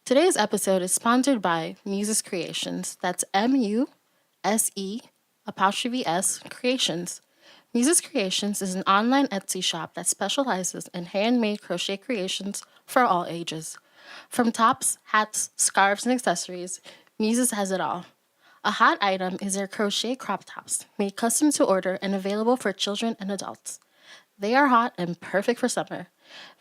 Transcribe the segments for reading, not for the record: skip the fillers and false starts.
Today's episode is sponsored by Muses Creations. That's MUSE'(S) Creations. Muses Creations is an online Etsy shop that specializes in handmade crochet creations for all ages. From tops, hats, scarves, and accessories, Muses has it all. A hot item is their crochet crop tops, made custom to order and available for children and adults. They are hot and perfect for summer.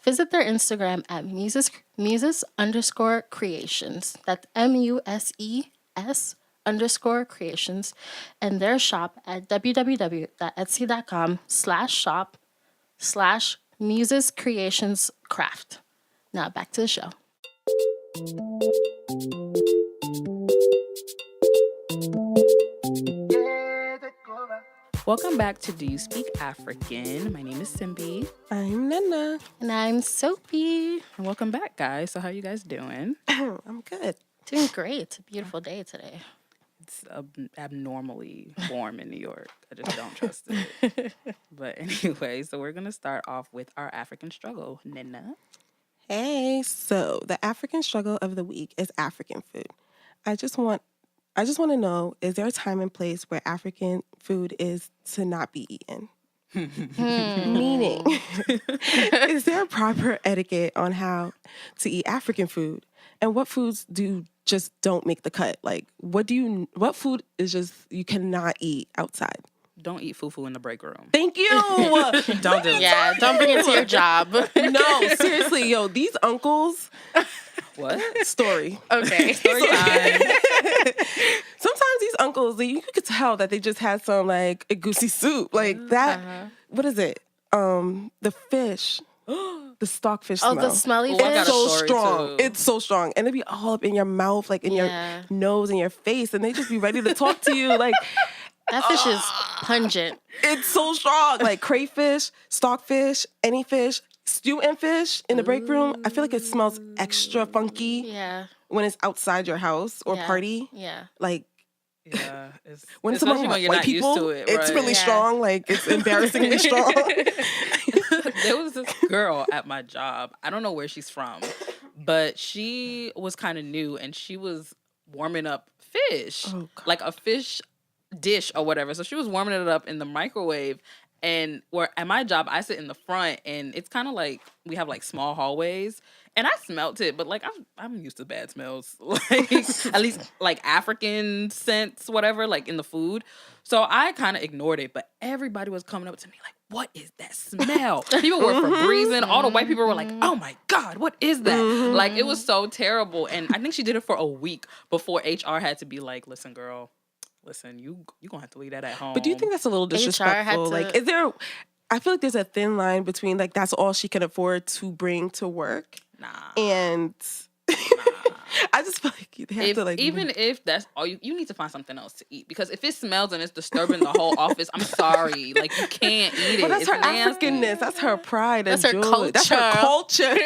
Visit their Instagram at Muses_Creations. That's MUSES_Creations. And their shop at www.etsy.com/shop/MusesCreationsCraft. Now back to the show. Welcome back to Do You Speak African? My name is Simbi. I'm Nnenna. And I'm Sophie. And welcome back, guys. So how you guys doing? I'm good. Doing great. It's a beautiful day today. It's abnormally warm in New York. I just don't trust it. But anyway, so we're going to start off with our African struggle. Nnenna. Hey, so the African struggle of the week is African food. I just want to know, is there a time and place where African food is to not be eaten? Meaning, is there a proper etiquette on how to eat African food? And what foods just don't make the cut? Like, what food is just you cannot eat outside? Don't eat fufu in the break room. Thank you. Don't do it. Yeah, don't bring it to your job. No, seriously, yo, these uncles. What? Story. Okay. Story time. Sometimes these uncles, you could tell that they just had some like egusi soup, like that. What is it? The fish, the stockfish smell. Oh, the smelly Oh, I got fish. a so story, strong. too. It's so strong, and it'd be all up in your mouth, like in your nose and your face, and they just be ready to talk to you, like. That fish is pungent. It's so strong, like crayfish, stockfish, any fish, stew and fish in the break room. I feel like it smells extra funky when it's outside your house or party. Yeah. Like. Yeah, When it's especially among when you're white not people, used to it, it's right? really strong. Like, it's embarrassingly strong. There was this girl at my job. I don't know where she's from, but she was kind of new, and she was warming up fish, like a fish dish or whatever. So she was warming it up in the microwave. And where at my job, I sit in the front, and it's kind of like we have like small hallways. And I smelt it, but like I'm used to bad smells, like at least like African scents, whatever, like in the food. So I kind of ignored it, but everybody was coming up to me like, "What is that smell?" People were Febrezing. All the white people were like, "Oh my God, what is that?" Like it was so terrible. And I think she did it for a week before HR had to be like, "Listen, girl, listen, you gonna have to leave that at home." But do you think that's a little disrespectful? Like, is there? I feel like there's a thin line between like that's all she can afford to bring to work. Nah. And I just feel like you have to like. Even if that's all you need to find something else to eat, because if it smells and it's disturbing the whole office, I'm sorry, like you can't eat it. But that's it's her nasty. Africanness. That's her pride. That's and her joy. culture. That's her culture.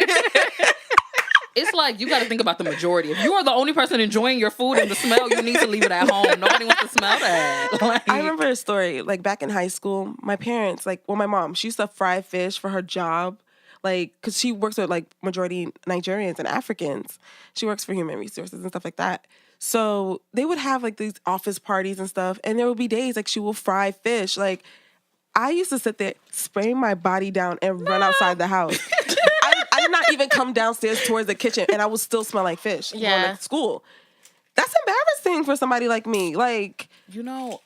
It's like you got to think about the majority. If you are the only person enjoying your food and the smell, you need to leave it at home. Nobody wants to smell that. Like, I remember a story, like back in high school, my parents, my mom, she used to fry fish for her job, like, because she works with, like, majority Nigerians and Africans. She works for human resources and stuff like that. So they would have, like, these office parties and stuff, and there would be days, like, she will fry fish. Like, I used to sit there, spraying my body down, and run outside the house. I did not even come downstairs towards the kitchen, and I would still smell like fish going to school. That's embarrassing for somebody like me. Like, you know,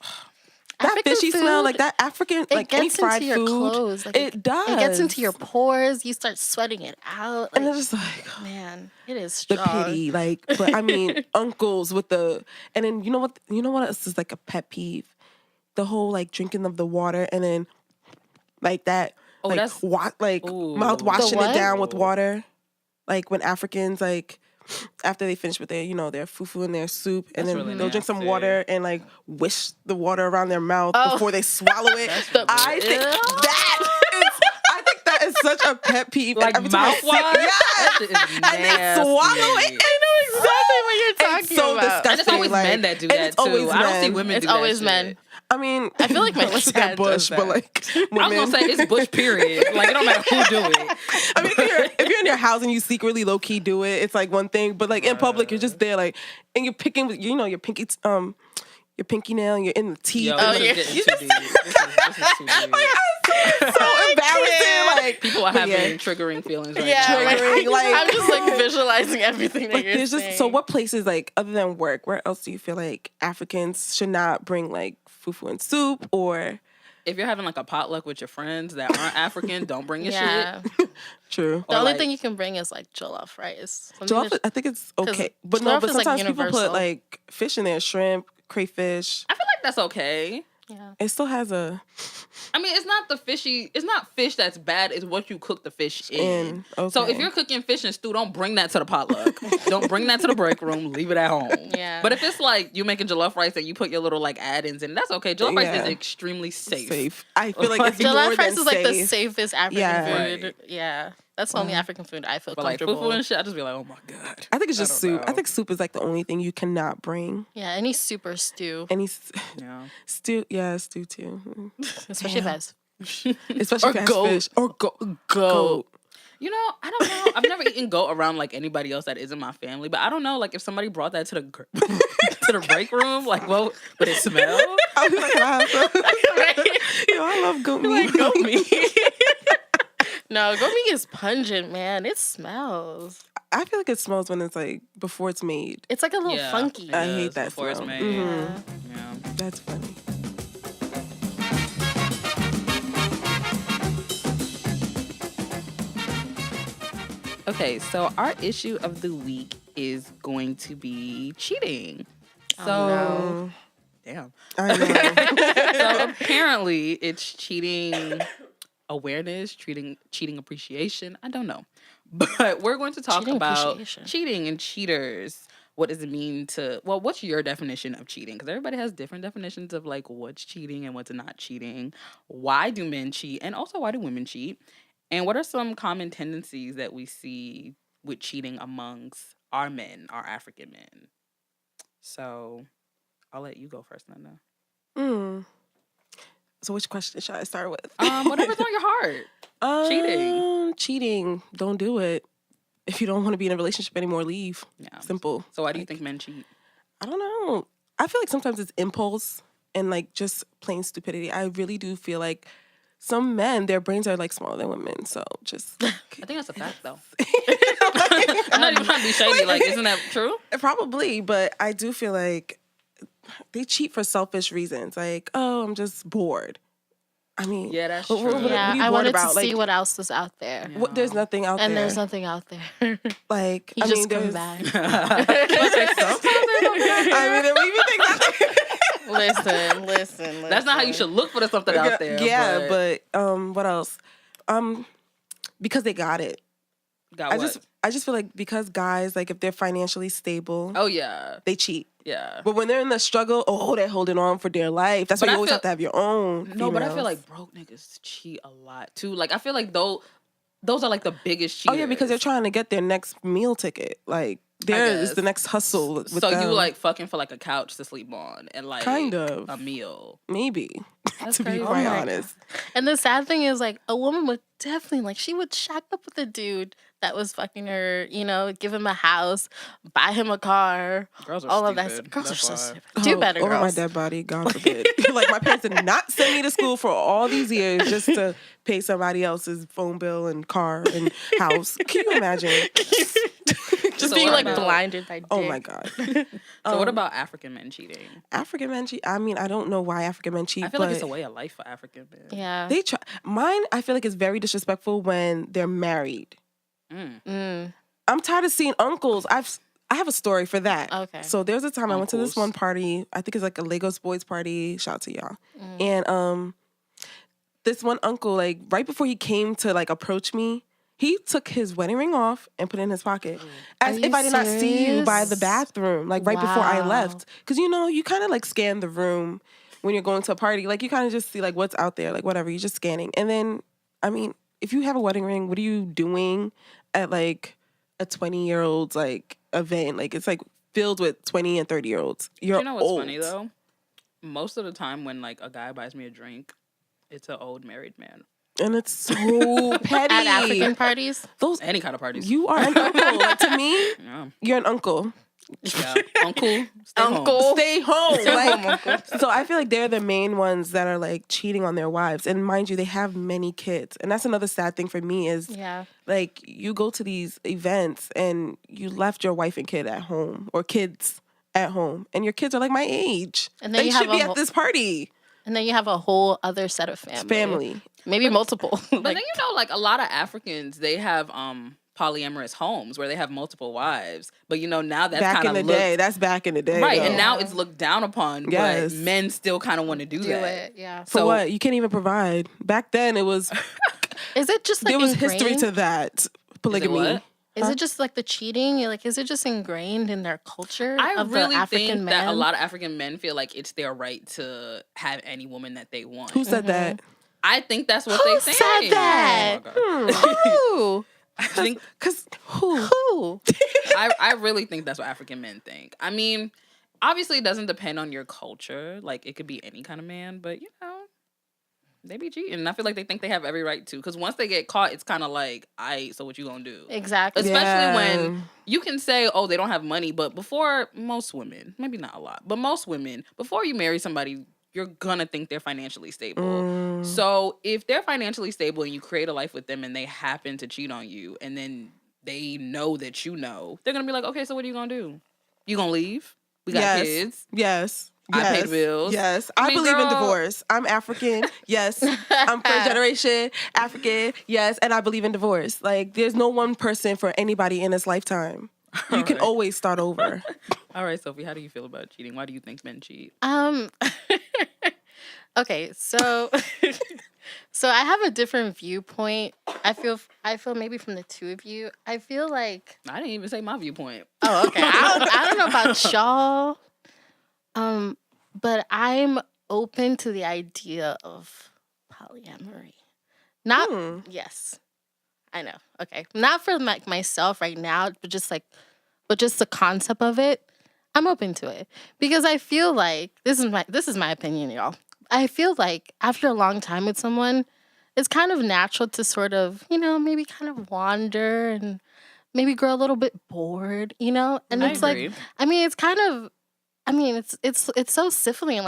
that African fishy food, smell, like that African, like any fried your food, clothes. Like, it does. It gets into your pores. You start sweating it out. Like, and it's just like, man, it is the strong. pity. Like, but I mean, uncles with the, and then you know what else is like a pet peeve? The whole like drinking of the water and then like that. Oh, like, that's mouth washing it down with water. Like when Africans, like, after they finish with their, their fufu and their soup, and then really they'll drink some nasty. water and like wish the water around their mouth before they swallow it. I think that is such a pet peeve. Like every time I see mouthwash? yes, That shit is and they swallow it. I know exactly what you're talking It's so about. disgusting. I just don't always men that do that too. I don't see women It's do that always shit. men. I mean, I feel like men unless just you got kinda Bush, does but that. like I was women. gonna say it's Bush period. Like it don't matter who do it. I mean, if you're in your house and you secretly low key do it, it's like one thing. But like in public, you're just there, like, and you're picking, your pinky nail, and you're in the teeth. Yo, and this like, is getting too deep. This is too deep. so embarrassing. Like People are having triggering feelings right Yeah, now. like, Triggering, like- I'm just like visualizing everything that like you're there's saying. just so what places like other than work, where else do you feel like Africans should not bring like fufu and soup or If you're having like a potluck with your friends that aren't African, don't bring your Yeah. shit. true? The Or, only like- thing you can bring is like jollof rice. Something Jollof, that- I think it's okay, but jollof no. But is, like, sometimes people put universal. like fish in there, shrimp, crayfish. I feel like that's okay. yeah. It still has a I mean, it's not the fishy. It's not fish that's bad. It's what you cook the fish in. Okay. So if you're cooking fish and stew, don't bring that to the potluck. Don't bring that to the break room. Leave it at home. Yeah. But if it's like you making jollof rice and you put your little like add-ins in, that's okay. Jollof rice Yeah. is extremely safe. safe. I feel like it's more Jollof rice than is like the safe. safest African Yeah. food. Right. Yeah. That's the only African food I feel But like comfortable. fufu and shit, I just be like, oh my god. I think it's just don't soup. know. I think soup is like the only thing you cannot bring. Yeah, any soup or stew. Any Yeah. stew, yeah, stew too. Especially if that's Especially if it has goat. fish or goat. You know, I don't know. I've never eaten goat around like anybody else that isn't my family, but I don't know. Like if somebody brought that to the to the break room, like what would it smell? I was like, wow. Yo, I love goat meat. Goat meat. No, goat meat is pungent, man. It smells. I feel like it smells when it's like before it's made. It's like a little Yeah. funky. I It hate does that before it's smell. made. Mhm. Yeah. That's funny. Okay, so our issue of the week is going to be cheating. So, no. damn. I know. So apparently, it's cheating awareness, cheating appreciation. I don't know, but we're going to talk Cheating about appreciation. cheating and cheaters. What does it mean to? Well, what's your definition of cheating? Because everybody has different definitions of like what's cheating and what's not cheating. Why do men cheat, and also why do women cheat? And what are some common tendencies that we see with cheating amongst our men, our African men? So, I'll let you go first, Nnenna. So which question should I start with? Whatever's on your heart. Cheating. Cheating. Don't do it. If you don't want to be in a relationship anymore, leave. Yeah. Simple. So why do you think men cheat? I don't know. I feel like sometimes it's impulse and like just plain stupidity. I really do feel like some men, their brains are like smaller than women. So just I think that's a fact, though. I'm not even trying to be shady. Like, isn't that true? probably, but I do feel like they cheat for selfish reasons. Like, oh, I'm just bored. I mean, Yeah, that's what- true. what are Yeah, you I bored wanted about? to see Like, what else was out there. what, there's nothing out And there. there's nothing out there. Like, He I just mean, come there's. back. I mean, there even think that. Listen. That's not how you should look for the something out there. Yeah, but what else? Because they got it. got what? I just feel like because guys, like if they're financially stable, Oh yeah, they cheat. yeah. But when they're in the struggle, oh, they're holding on for dear life. That's But why I you always feel- have to have your own. No, but I feel females. like broke niggas cheat a lot too. Like I feel like those are like the biggest cheaters. Oh yeah, because they're trying to get their next meal ticket. Like there is guess. the next hustle. With So them. you like fucking for like a couch to sleep on and like Kind of. a meal. maybe That's to be crazy. quite Oh my honest. And the sad thing is, like, a woman would definitely, like, she would shack up with a dude that was fucking her, you know, give him a house, buy him a car, Girls are all of stupid. that. Girls That's are so why. stupid. Do better, Over my girls. dead body, God forbid. Like my parents did not send me to school for all these years just to pay somebody else's phone bill and car and house. Can you imagine? Just So being, what like, about- blinded by dick. Oh my God. So what about African men cheating? African men cheat. I mean, I don't know why African men cheat. I feel but like it's a way of life for African men. Yeah. they try. Mine, I feel like is very disrespectful when they're married. I'm tired of seeing uncles. I have a story for that. Okay. So there's a time I went to this Uncles. one party. I think it's like a Lagos boys party. Shout out to y'all. And this one uncle, like right before he came to like approach me, he took his wedding ring off and put it in his pocket, as Are if you I did not see you by the serious? bathroom, like right before I Wow. left. Because you know, you kind of like scan the room when you're going to a party. Like you kind of just see like what's out there, like whatever. You're just scanning, and then I mean, if you have a wedding ring, what are you doing at like a 20-year-old's like event? Like it's like filled with 20 and 30-year-olds. You're You know what's old. funny though? Most of the time when like a guy buys me a drink, it's an old married man. And it's so petty. At African parties? Those Any kind of parties. You are an uncle. Like, to me, Yeah. you're an uncle. Yeah. Uncle. Stay Uncle. home. Stay home. Stay Like, home, uncle. so I feel like they're the main ones that are like cheating on their wives. And mind you, they have many kids. And that's another sad thing for me is Yeah. like you go to these events and you left your wife and kid at home or kids at home. And your kids are like my age. And then they you should have be a at this party. And then you have a whole other set of family. Maybe multiple. But then you know, like a lot of Africans, they have polyamorous homes where they have multiple wives. But you know, now that's Back kind in of the day. That's back in the day. right, though. and now it's looked down upon. Yes. But men still kind of want to do that. it. Yeah. For what? You can't even provide. Back then it was Is it just like there was ingrained? history to that. Polygamy. what? Is it just like the cheating? Like, is it just ingrained in their culture I of really the African think men? that a lot of African men feel like it's their right to have any woman that they want. Who said that? I think that's what Who they think. said that? Oh my God. Who? I think Because who? Who? I really think that's what African men think. I mean, obviously it doesn't depend on your culture. Like it could be any kind of man, but you know, they be cheating. And I feel like they think they have every right to. Because once they get caught, it's kind of like, so what you gonna do? Exactly. Especially when you can say, oh, they don't have money. But before most women, maybe not a lot, but most women, before you marry somebody, you're gonna think they're financially stable. So if they're financially stable and you create a life with them and they happen to cheat on you and then they know that you know, they're gonna be like, okay, so what are you gonna do? You gonna leave? We got kids. Yes. I pay the bills. Yes. I I mean, believe in girl- divorce. I'm African. Yes. I'm first generation African. Yes. And I believe in divorce. Like, there's no one person for anybody in this lifetime. You can Alright. always start over. All right, Sophie, how do you feel about cheating? Why do you think men cheat? Okay, so so I have a different viewpoint. I feel maybe from the two of you. I feel like I didn't even say my viewpoint. oh, okay. I don't know about y'all. But I'm open to the idea of polyamory. Not yes. I know. Okay. Not for like myself right now, but just the concept of it. I'm open to it. Because I feel like this is my opinion, y'all. I feel like after a long time with someone, it's kind of natural to sort of, maybe kind of wander and maybe grow a little bit bored, And I it's agree. like it's kind of it's so stifling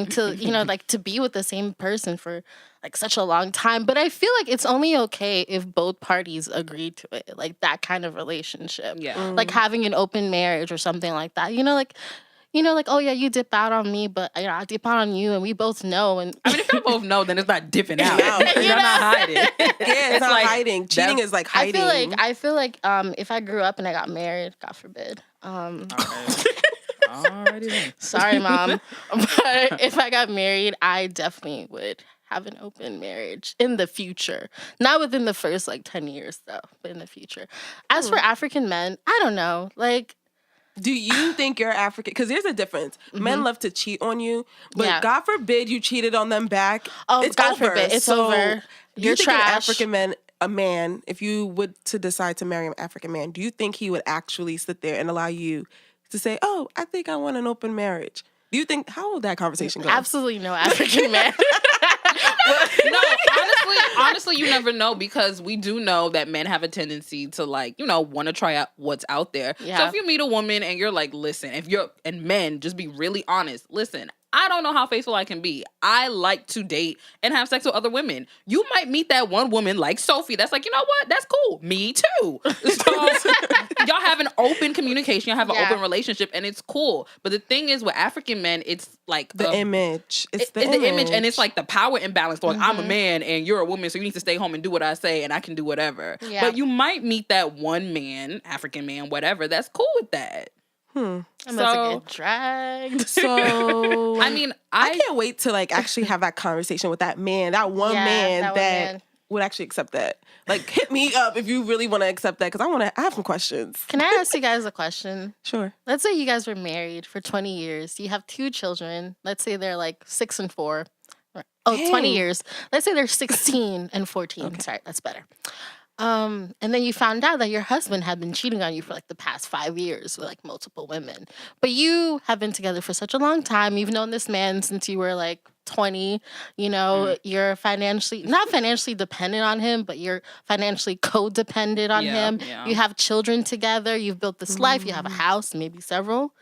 to, like to be with the same person for like such a long time. But I feel like it's only okay if both parties agree to it, like that kind of relationship. Yeah. Like having an open marriage or something like that. Like, oh yeah, you dip out on me, but I dip out on you, and we both know. And I mean, if you both know, then it's not dipping out. You You're not hiding. Yeah, it's not like, hiding. Cheating is like hiding. I feel like if I grew up and I got married, God forbid. Alrighty then. Sorry, Mom. But if I got married, I definitely would have an open marriage in the future. Not within the first 10 years though, but in the future. As for African men, I don't know. Do you think you're African? Because there's a difference. Men love to cheat on you, but Yeah. God forbid you cheated on them back. Oh, it's God over. forbid. It's So, over. do You're you think trash. an African man, if you would to decide to marry an African man, do you think he would actually sit there and allow you to say, "Oh, I think I want an open marriage"? Do you think how would that conversation go? Absolutely no African man. No, honestly, you never know because we do know that men have a tendency to want to try out what's out there. Yeah. So if you meet a woman and you're like, listen, and men, just be really honest. Listen, I don't know how faithful I can be. I like to date and have sex with other women. You might meet that one woman like Sophie that's like, you know what? That's cool. Me too. So y'all have an open communication. Y'all have an open relationship and it's cool. But the thing is with African men, it's like the image. It's the image and it's like the power imbalance. Like I'm a man and you're a woman, so you need to stay home and do what I say and I can do whatever. Yeah. But you might meet that one man, African man, whatever, that's cool with that. I'm about to get dragged. So I mean, I can't wait to actually have that conversation with that man, that one man that one that man. would actually accept that. Hit me up if you really want to accept that because I have some questions. Can I ask you guys a question? Sure. Let's say you guys were married for 20 years. You have 2 children. Let's say they're 6 and 4. Oh, Dang. 20 years. Let's say they're 16 and 14. Okay. Sorry, that's better. And then you found out that your husband had been cheating on you for like the past 5 years with like multiple women. But you have been together for such a long time. You've known this man since you were like 20. You know, you're not financially dependent on him, but you're financially codependent on him. Yeah. You have children together. You've built this life. You have a house, maybe several.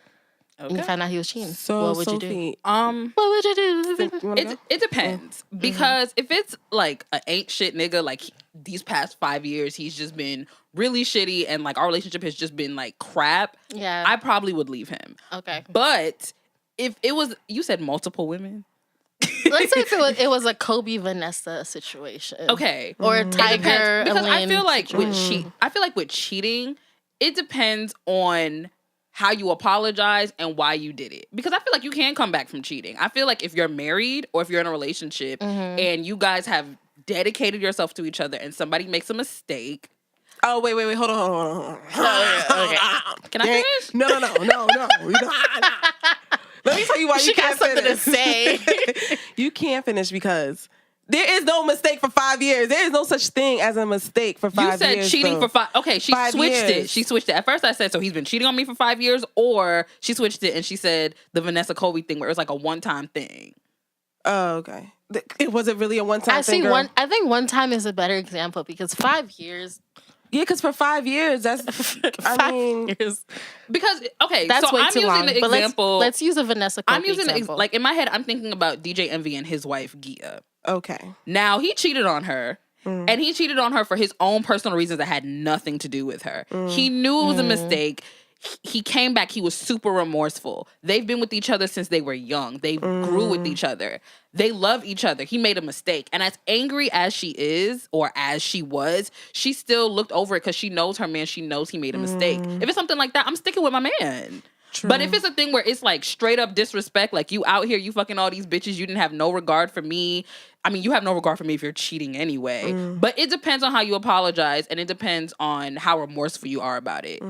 Okay. And you found out he was cheating. So, what would Sophie, you do? Um, What would you do? it depends because if it's like an ain't shit nigga, like these past 5 years he's just been really shitty and like our relationship has just been like crap. Yeah. I probably would leave him. Okay. But if it was, you said multiple women. Let's say if it was a Kobe Vanessa situation. Okay. Or a It Tiger depends, because I Elaine feel like situation. with cheating, it depends on how you apologize and why you did it. Because I feel like you can come back from cheating. I feel like if you're married or if you're in a relationship and you guys have dedicated yourself to each other and somebody makes a mistake. Oh, wait. Hold on. Okay. Can I finish? No. Let me tell you why She you can't got something to finish. say. You can't finish because there is no mistake for 5 years. There is no such thing as a mistake for 5 years. You said cheating for 5. Okay, she 5 switched it. years. She switched it. At first I said, so he's been cheating on me for 5 years, or she switched it and she said the Vanessa Kobe thing where it was like a one-time thing. Oh, okay. It wasn't really a one-time thing, girl. I think one time is a better example because 5 years. Yeah, because for 5 years, that's, Years. Because, okay, That's so way I'm too using long. the But example. let's use a Vanessa Kobe I'm using example. like in my head, I'm thinking about DJ Envy and his wife Gia. okay. Now he cheated on her, and he cheated on her for his own personal reasons that had nothing to do with her. He knew it was a mistake. He came back. He was super remorseful. They've been with each other since they were young. They grew with each other. They love each other. He made a mistake. And as angry as she is, or as she was, she still looked over it because she knows her man. She knows he made a mistake. If it's something like that, I'm sticking with my man. True. But if it's a thing where it's like straight up disrespect, like you out here, you fucking all these bitches, you didn't have no regard for me. I mean, you have no regard for me if you're cheating anyway. But it depends on how you apologize, and it depends on how remorseful you are about it.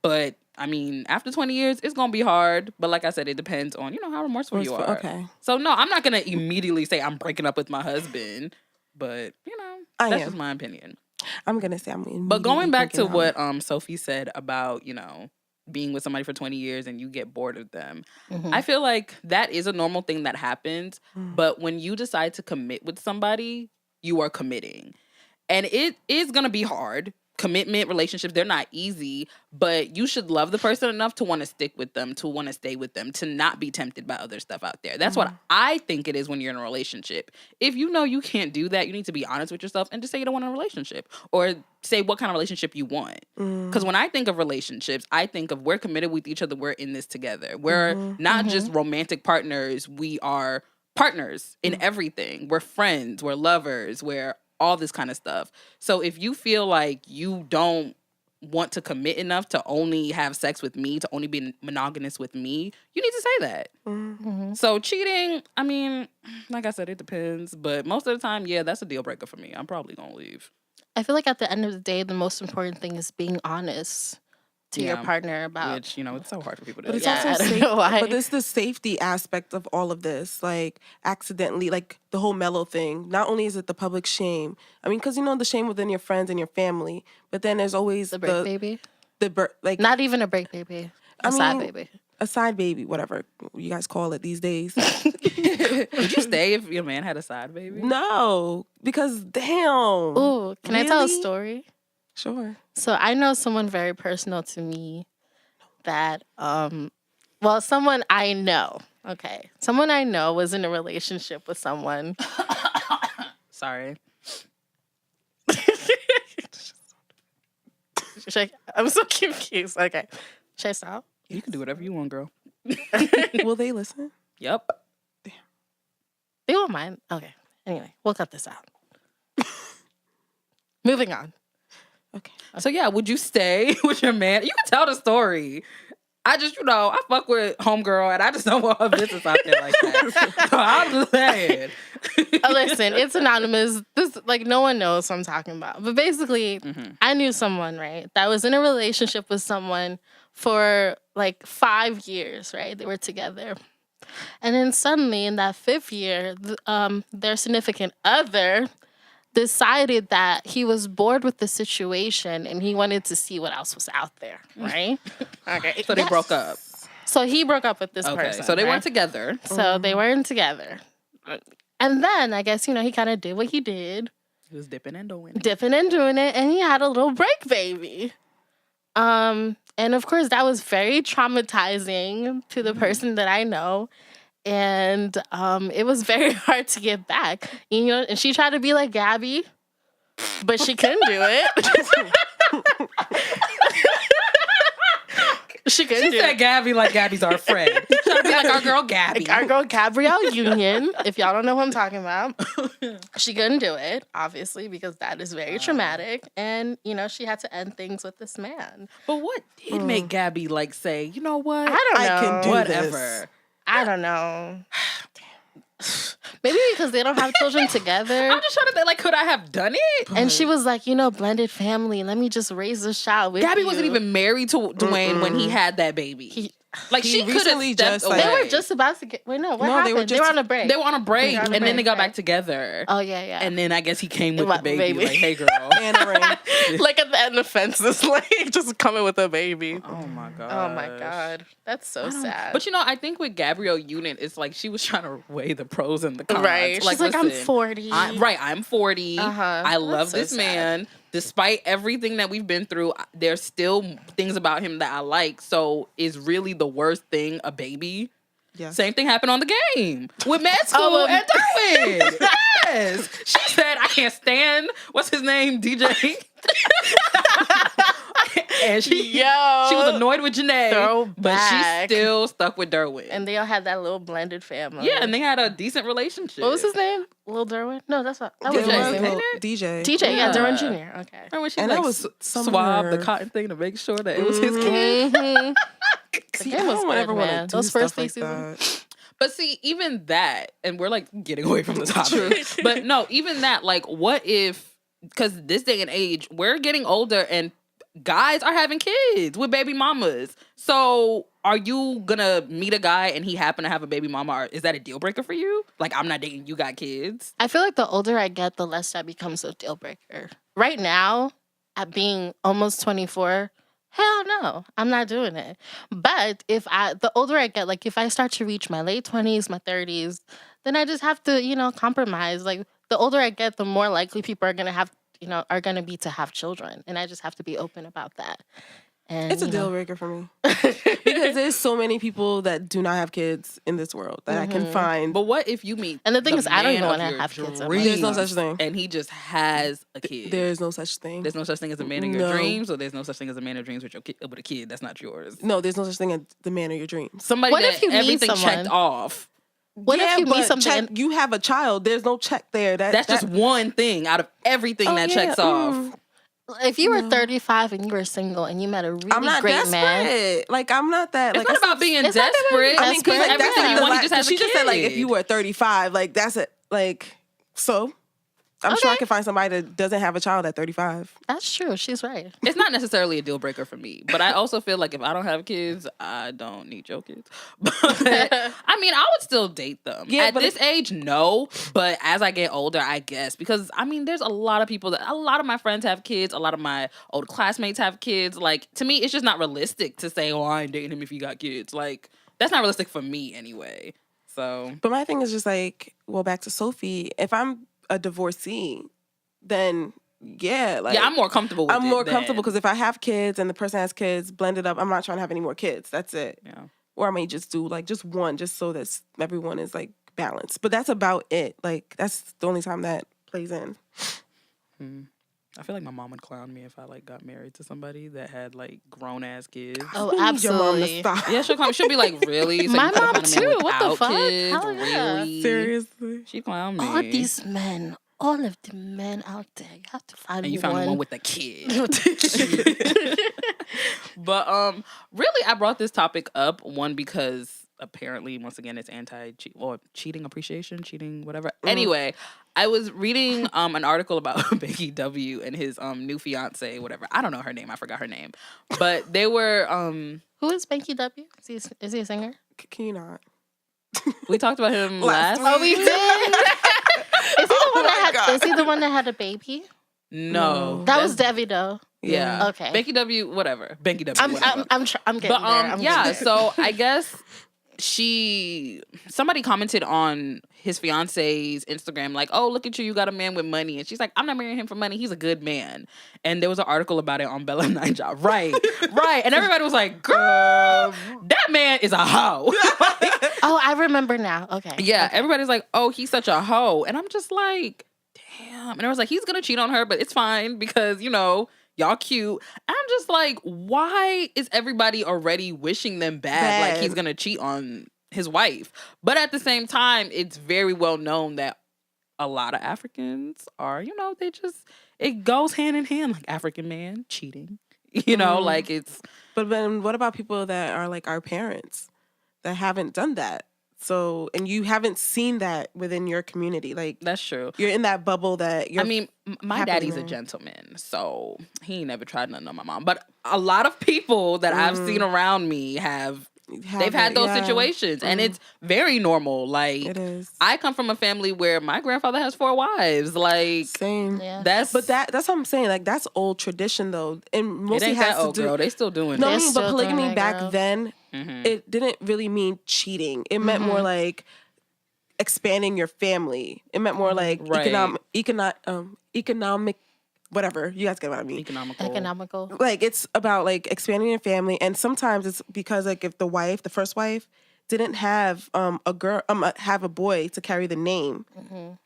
But I mean, after 20 years, it's gonna be hard. But like I said, it depends on, you know, how remorseful you are. Okay. So no, I'm not gonna immediately say I'm breaking up with my husband. But you know, that's just my opinion. I'm going to say I'm immediately But going back to breaking up. what Sophie said about, you know, being with somebody for 20 years and you get bored of them. I feel like that is a normal thing that happens. But when you decide to commit with somebody, you are committing. And it is going to be hard. Commitment, relationships, they're not easy, but you should love the person enough to want to stick with them, to want to stay with them, to not be tempted by other stuff out there. That's what I think it is when you're in a relationship. If you know you can't do that, you need to be honest with yourself and just say you don't want a relationship, or say what kind of relationship you want. Because when I think of relationships, I think of we're committed with each other, we're in this together. We're not just romantic partners, we are partners in everything. We're friends, we're lovers, we're all this kind of stuff. So if you feel like you don't want to commit enough to only have sex with me, to only be monogamous with me, you need to say that. So cheating, I mean, like I said, it depends. But most of the time, yeah, that's a deal breaker for me. I'm probably going to leave. I feel like at the end of the day, the most important thing is being honest to your partner about. Which, you know, it's so hard for people to But it's do. Yeah, I also don't know why. But it's the safety aspect of all of this. Like, accidentally, like the whole mellow thing. Not only is it the public shame. I mean, because you know the shame within your friends and your family. But then there's always The break baby? like Not even a break baby. A side baby. a side baby, whatever you guys call it these days. Would you stay if your man had a side baby? No, because damn. Ooh, can I tell a Really? story? Sure. So I know someone very personal to me that, well, someone I know. Okay. Someone I know was in a relationship with someone. Sorry. I'm so confused. Okay. Should I stop? You can do whatever you want, girl. Will they listen? Yep. They won't mind. Okay. Anyway, we'll cut this out. Moving on. Okay. So yeah, would you stay with your man? You can tell the story. I just, you know, I fuck with homegirl and I just don't want her business out there like that. So I'm just saying. Listen, it's anonymous. This, like, no one knows what I'm talking about. But basically, I knew someone, right, that was in a relationship with someone for like 5 years, right? They were together. And then suddenly in that 5th year, their significant other decided that he was bored with the situation and he wanted to see what else was out there, right? Okay. So they broke up. So he broke up with this person. So they right? weren't together. So they weren't together. And then I guess, he kind of did what he did. He was dipping and doing it. And he had a little break baby. And of course, that was very traumatizing to the person that I know. And it was very hard to get back. And she tried to be like Gabby, but she couldn't do it. She said Gabby like Gabby's our friend. She's trying to be like our girl Gabby. Like our girl Gabrielle Union, if y'all don't know who I'm talking about. She couldn't do it, obviously, because that is very traumatic. And, she had to end things with this man. But what did make Gabby say, you know what? I don't know. I can do whatever. This. I don't know. Maybe because they don't have children together. I'm just trying to think, could I have done it? And she was like, blended family. Let me just raise a child with Gabby you. wasn't even married to Dwayne when he had that baby. She could have stepped away. They were just about to get... Wait, no, what happened? They were on a break. They were on a break, and then they got back together. Oh, yeah. And then I guess he came with the baby. Like, hey, girl. And a ring. Like at the end of Fences, just coming with a baby. Oh, my God. Oh, my God. That's so sad. But, I think with Gabrielle Union, it's she was trying to weigh the pros and the cons. Right. She's like, I'm 40. I'm 40. Uh-huh. I love so this sad. man. Despite everything that we've been through, there's still things about him that I like. So is really the worst thing a baby? Yeah. Same thing happened on the game with Med School and Darwin. Yes. She said, I can't stand, what's his name, DJ? And she was annoyed with Janae, but she still stuck with Derwin. And they all had that little blended family. Yeah, and they had a decent relationship. What was his name? Lil Derwin? No, that was his name. DJ. DJ, yeah, Derwin Jr. Okay. And when she that was swabbed the cotton thing to make sure that it was his kid. See, I don't ever want to do those stuff first like seasons. that. But see, even that, and we're getting away from the topic. But no, even that, what if, because this day and age, we're getting older and guys are having kids with baby mamas. So are you gonna meet a guy and he happen to have a baby mama? Or is that a deal breaker for you? I'm not dating, you got kids. I feel like the older I get, the less that becomes a deal breaker. Right now, at being almost 24, hell no, I'm not doing it. But the older I get, if I start to reach my late 20s, my 30s, then I just have to, compromise. The older I get, the more likely people are gonna have, are gonna be to have children, and I just have to be open about that. And it's a deal breaker for me because there's so many people that do not have kids in this world that I can find. But what if you meet? And the thing is, I don't even want to have kids. There's no such thing, and he just has a kid. There's no such thing. There's no such thing as a man in your dreams, or there's no such thing as a man in dreams with with a kid that's not yours. No, there's no such thing as the man of your dreams. Somebody what that if you everything meet someone? checked off. What if you meet something? You have a child. There's no check there. That's just one thing out of everything that checks off. If you were 35 and you were single and you met a really I'm not great desperate. man, I'm not that. It's not about being desperate. I mean, because everything you want, he just has a she kid. just said if you were 35, that's it. So. I'm sure I can find somebody that doesn't have a child at 35. That's true. She's right. It's not necessarily a deal breaker for me, but I also feel like if I don't have kids, I don't need your kids. But I would still date them. Yeah, at this age, no. But as I get older, I guess, because there's a lot of people a lot of my friends have kids. A lot of my old classmates have kids. To me, it's just not realistic to say, "Oh, I ain't dating him if he got kids." That's not realistic for me anyway. So, but my thing is just back to Sophie. If I'm a divorcee, then I'm more comfortable with it. I'm more comfortable because if I have kids and the person has kids blended up, I'm not trying to have any more kids. That's it. Yeah. Or I may just do just one, just so that everyone is balanced. But that's about it. That's the only time that plays in. I feel like my mom would clown me if I got married to somebody that had grown ass kids. Oh, absolutely. Yeah, she'll clown me. She'll be like, really? So my you mom find a man too. What the without fuck? Kids? Hell yeah. Really? Seriously. She clown me. All these men, all of the men out there, you have to find and you one. found one with a kid. But really, I brought this topic up because apparently, once again, it's cheating appreciation, cheating whatever. Anyway, I was reading an article about Banky W and his new fiance, whatever. I don't know her name. I forgot her name. But they were Who is Banky W? Is he a singer? Can you not? We talked about him last. Oh, we did. Is he the Is he the one that had a baby? No. That was Debbie though. Yeah. Okay. Banky W, whatever. Banky W, whatever. I'm getting there. But I'm yeah, getting there. so I guess somebody commented on his fiance's Instagram, like, oh, look at you got a man with money. And she's like, I'm not marrying him for money. He's a good man. And there was an article about it on Bella Ninja. Right. And everybody was like, girl, that man is a hoe. Oh, I remember now. Okay. Yeah, Okay. everybody's like, oh, he's such a hoe. And I'm just like, damn. And I was like, he's going to cheat on her, but it's fine because, y'all cute. And I'm just like, why is everybody already wishing them bad? Like he's going to cheat on his wife. But at the same time, it's very well known that a lot of Africans are, it goes hand in hand, like African man cheating. Like it's... But then what about people that are like our parents that haven't done that? So, and you haven't seen that within your community. Like, that's true. You're in that bubble that you're... my daddy's a gentleman, so he ain't never tried nothing on my mom. But a lot of people that I've seen around me they've had those situations, and it's very normal. Like, it is. I come from a family where my grandfather has 4 wives. Like, same. Yeah. That's what I'm saying. Like, that's old tradition, though, and mostly it ain't has that old, to do. girl. They still doing No, it. but polygamy back girl. then, it didn't really mean cheating. It meant more like expanding your family. It meant more like economic. Whatever, you guys get what I mean. Economical. Like, it's about like expanding your family, and sometimes it's because like if the first wife didn't have have a boy to carry the name,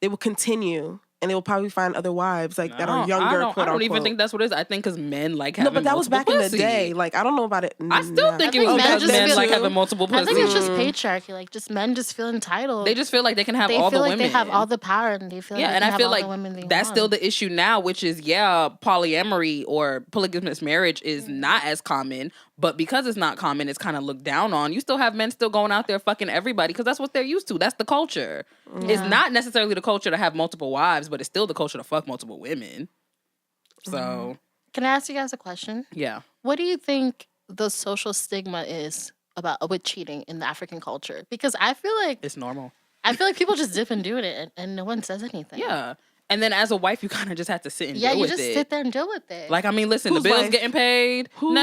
they will continue, and they will probably find other wives like that are younger. I don't even think that's what it is. I think because men like having but that was back pussy. in the day. Like, I don't know about it. I still think it was because men like having multiple pussy. I think it's just patriarchy. Like, just men just feel entitled. They just feel like they can have all the women. They have all the power, and they feel like they and can I feel have like all the women they that's want. still the issue now, which is polyamory or polygamous marriage is not as common. But because it's not common, it's kind of looked down on. You still have men still going out there fucking everybody because that's what they're used to. That's the culture. Yeah. It's not necessarily the culture to have multiple wives, but it's still the culture to fuck multiple women. So, can I ask you guys a question? Yeah. What do you think the social stigma is with cheating in the African culture? Because I feel like it's normal. I feel like people just dip and do it, and no one says anything. Yeah. And then as a wife, you kind of just have to sit and deal with it. Yeah, you just sit there and deal with it. Like, I mean, listen, Who's the bill's wife? getting paid. Who's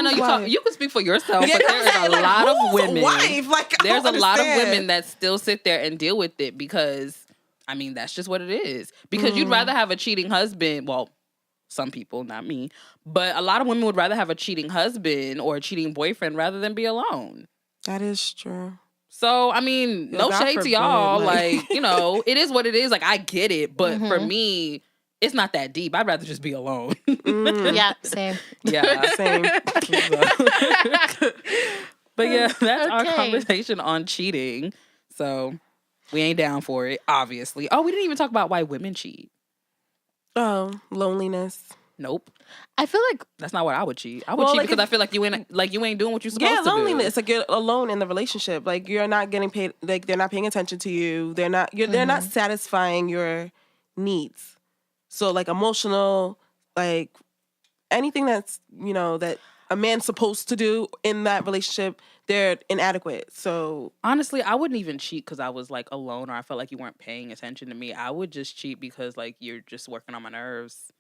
You can speak for yourself, Yeah, but there is a lot of women. Wife? Like, I There's a don't lot of understand. women that still sit there and deal with it because, I mean, that's just what it is. Because you'd rather have a cheating husband. Well, some people, not me. But a lot of women would rather have a cheating husband or a cheating boyfriend rather than be alone. That is true. So, I mean, no God shade to forbid, y'all. like- Like, it is what it is. Like, I get it. But for me, it's not that deep. I'd rather just be alone. Yeah, same. Yeah. Same. But yeah, that's our Okay. conversation on cheating. So we ain't down for it, obviously. Oh, we didn't even talk about why women cheat. Oh, loneliness. Nope. I feel like That's not what I would cheat. I would Well, cheat like because I feel like you ain't doing what you're supposed Yeah, to do. loneliness. Like, you're alone in the relationship. Like, you're not getting paid. Like, they're not paying attention to you. They're not satisfying your needs. So, like, emotional, like, anything that's, that a man's supposed to do in that relationship, they're inadequate. So, Honestly, I wouldn't even cheat because I was like alone or I felt like you weren't paying attention to me. I would just cheat because like you're just working on my nerves.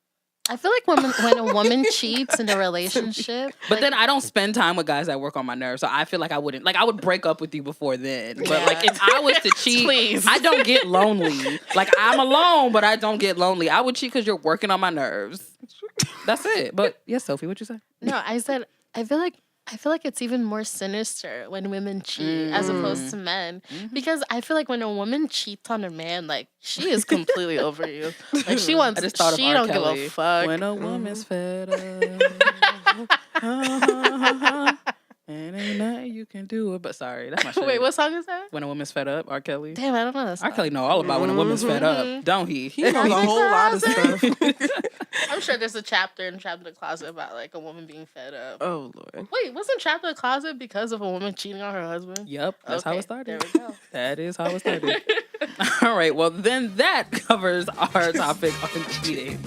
I feel like when a woman cheats in a relationship, But then I don't spend time with guys that work on my nerves. So I feel like I wouldn't. Like, I would break up with you before then. But, Yeah. like, if I was to cheat, Please. I don't get lonely. Like, I'm alone, but I don't get lonely. I would cheat because you're working on my nerves. That's it. But, yes, Sophie, what'd you say? no, I said I feel like it's even more sinister when women cheat as opposed to men. Because I feel like when a woman cheats on a man, like, she is completely over you. Like, she wants, I just thought of she R. don't Kelly. give a fuck. When a woman's fed up. And ain't nothing you can do it. But sorry, that's my shit. Wait, what song is that? When a woman's fed up, R. Kelly. Damn, I don't know this R. song. Kelly know all about when a woman's fed up, don't he? he knows a whole lot of stuff. I'm sure there's a chapter in Trapped in the Closet about like a woman being fed up. Oh, Lord. Wait, wasn't Trapped in the Closet because of a woman cheating on her husband? Yep, that's how Okay, it started. There we go. That is how it started. All right, well, then that covers our topic on cheating.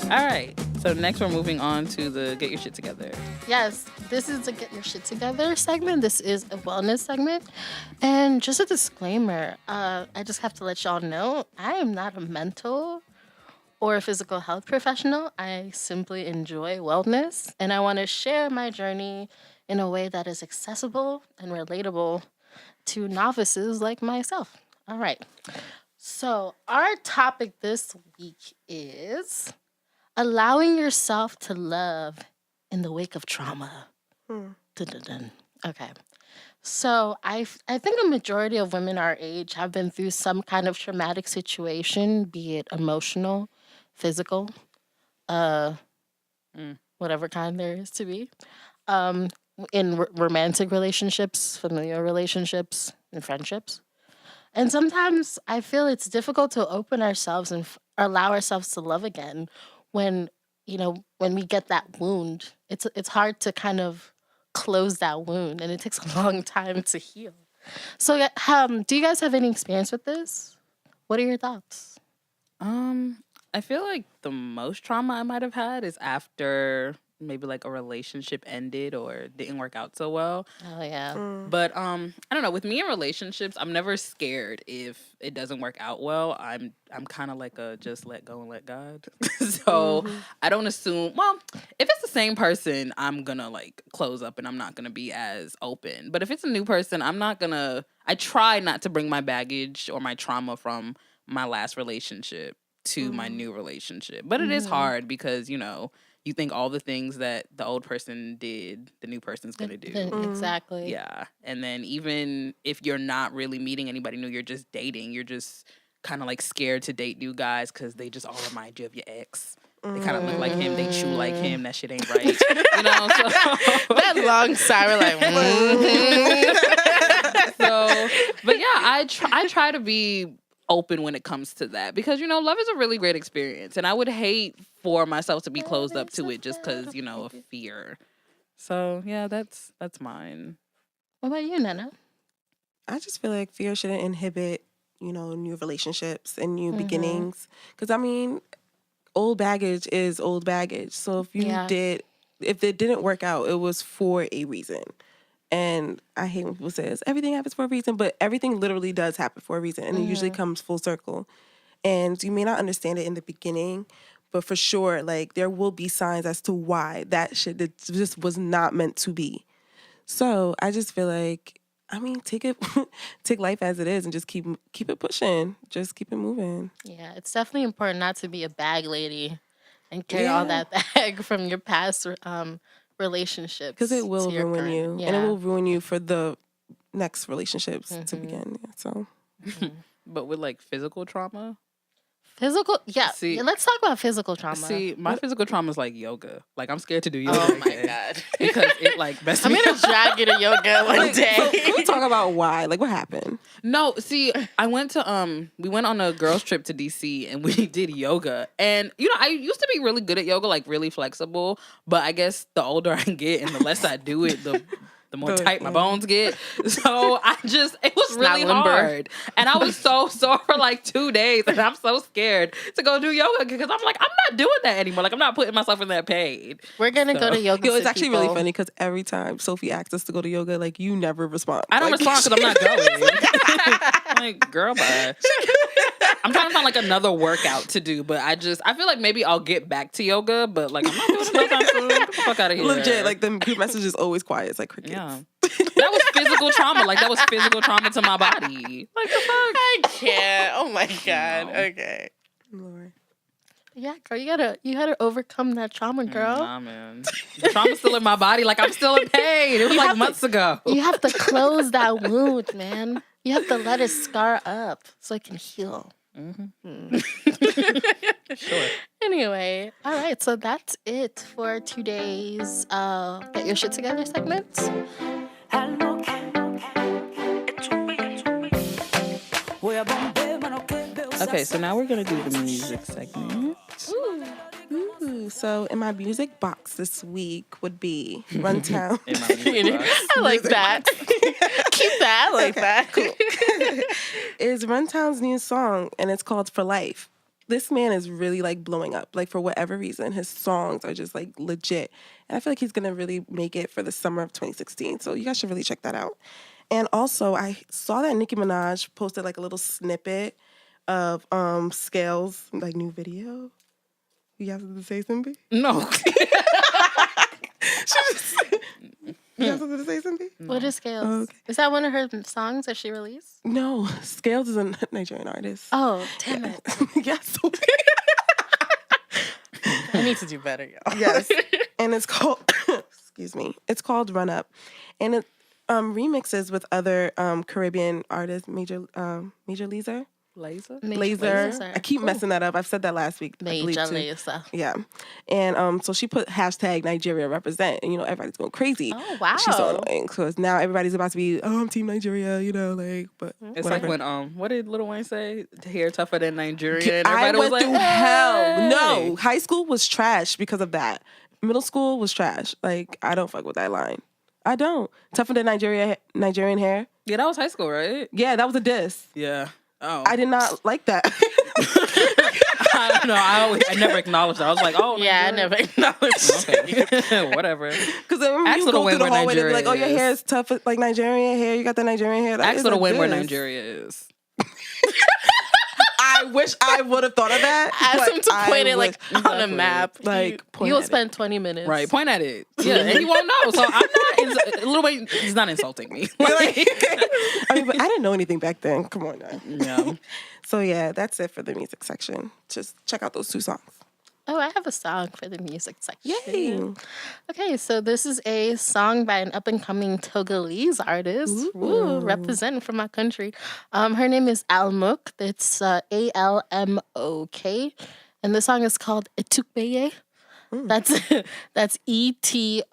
All right, So next we're moving on to the Get Your Shit Together. Yes, this is the Get Your Shit Together segment. This is a wellness segment. And just a disclaimer, I just have to let y'all know, I am not a mental or a physical health professional. I simply enjoy wellness, and I want to share my journey in a way that is accessible and relatable to novices like myself. All right. So, our topic this week is allowing yourself to love in the wake of trauma. Dun-dun-dun. Okay. So, I think a majority of women our age have been through some kind of traumatic situation, be it emotional, physical, whatever kind there is to be, in romantic relationships, familiar relationships, and friendships. And sometimes I feel it's difficult to open ourselves and allow ourselves to love again when, when we get that wound. It's hard to kind of close that wound, and it takes a long time to heal. So, do you guys have any experience with this? What are your thoughts? I feel like the most trauma I might have had is after maybe like a relationship ended or didn't work out so well. Oh yeah. But I don't know, with me in relationships, I'm never scared if it doesn't work out well. I'm kind of like a just let go and let God. So I don't assume, well, if it's the same person, I'm gonna like close up and I'm not gonna be as open. But if it's a new person, I try not to bring my baggage or my trauma from my last relationship to my new relationship. But it is hard because, you think all the things that the old person did, the new person's going to do. Exactly. Yeah. And then even if you're not really meeting anybody new, you're just dating, you're just kind of like scared to date new guys because they just all remind you of your ex. They kind of look like him. They chew like him. That shit ain't right. So that long sigh, we're like, So, but yeah, I try to be open when it comes to that because love is a really great experience, and I would hate for myself to be closed up to it just because of fear. So yeah, that's mine. What about you, Nnenna? I just feel like fear shouldn't inhibit new relationships and new beginnings, because old baggage is old baggage. So if it didn't work out, it was for a reason. And I hate when people say this, everything happens for a reason, but everything literally does happen for a reason. And it usually comes full circle. And you may not understand it in the beginning, but for sure, like, there will be signs as to why that shit just was not meant to be. So I just feel like, take life as it is and just keep it pushing. Just keep it moving. Yeah, it's definitely important not to be a bag lady and carry all that bag from your past relationships, because it will ruin you, and it will ruin you for the next relationships to begin. Yeah, so, but with like physical trauma, let's talk about physical trauma. See, my physical trauma is like yoga. Like, I'm scared to do yoga. Oh my god, because it like messes I'm me gonna drag you to yoga one day. So can we talk about why? Like, what happened? No, see, we went on a girls trip to DC and we did yoga. And I used to be really good at yoga, like really flexible. But I guess the older I get and the less I do it, the more tight my bones get. So it was really hard. And I was so sore for like 2 days, and I'm so scared to go do yoga because I'm like, I'm not doing that anymore. Like, I'm not putting myself in that pain. We're gonna go to yoga. It's actually really funny because every time Sophie asks us to go to yoga, like, you never respond. I don't respond because I'm not going. Like, girl, bye. I'm trying to find like another workout to do, but I feel like maybe I'll get back to yoga, but like, I'm not doing it no time soon. Get the fuck out of here. Legit, like, the group message is always quiet. It's like crickets. Yeah. That was physical trauma. Like, that was physical trauma to my body. Like, the fuck? I can't. Oh my god. No. Okay. Lord. Yeah, girl, you gotta overcome that trauma, girl. Nah, man. The trauma's still in my body. Like, I'm still in pain. It was like months ago. You have to close that wound, man. You have to let it scar up so it can heal. Sure. Anyway, all right, so that's it for today's Get Your Shit Together segment. Okay, so now we're gonna do the music segment. Ooh, so in my music box this week would be Runtown. I like that. Keep that. I like that. Cool. Is Runtown's new song, and it's called For Life. this man is really like blowing up. Like for whatever reason, his songs are just like legit. And I feel like he's gonna really make it for the summer of 2016. So you guys should really check that out. And also I saw that Nicki Minaj posted like a little snippet of Scales like new video. You have something to say, Simbi? No. You have something to say, Simbi? What is Scales? Oh, okay. Is that one of her songs that she released? No, Scales is a Nigerian artist. Oh, damn it. Yes. I need to do better, y'all. Yes. And it's called, excuse me, it's called Run Up. And it remixes with other Caribbean artists, Major Lazer. Laser. I keep messing that up. I've said that last week. Major Lazer. Yeah. And so she put hashtag Nigeria represent. And, everybody's going crazy. Oh, wow. She's so annoying because now everybody's about to be, I'm Team Nigeria, but It's whatever. like when, what did Lil Wayne say? Hair tougher than Nigeria. And I everybody went was like, through hell. No, high school was trash because of that. Middle school was trash. Like, I don't fuck with that line. I don't. Tougher than Nigerian hair. Yeah, that was high school, right? Yeah, that was a diss. Yeah. Oh. I did not like that. I don't know. I never acknowledged that. I was like, oh, Yeah, I never acknowledged okay. Whatever. Because then Ask you Lil go Wayne through the where hallway and be Nigeria like, oh, your hair is. is tough like Nigerian hair. You got the Nigerian hair. That Ask is Lil a Wayne where diss. Nigeria is. I wish I would have thought of that. Ask but him to I point it like wish- on a map. Like, point He will at it. spend 20 minutes. Right. Point at it. Yeah, and he won't know. So I'm not, Lil Wayne is not insulting me. I mean, but I didn't know anything back then. Come on now. Yeah. So yeah, that's it for the music section. Just check out those 2 songs. Oh, I have a song for the music section. Yay. Okay, so this is a song by an up-and-coming Togolese artist. Woo, representing from my country. Her name is Almok. It's Almok. And the song is called Etukbeye. That's Etoukpe.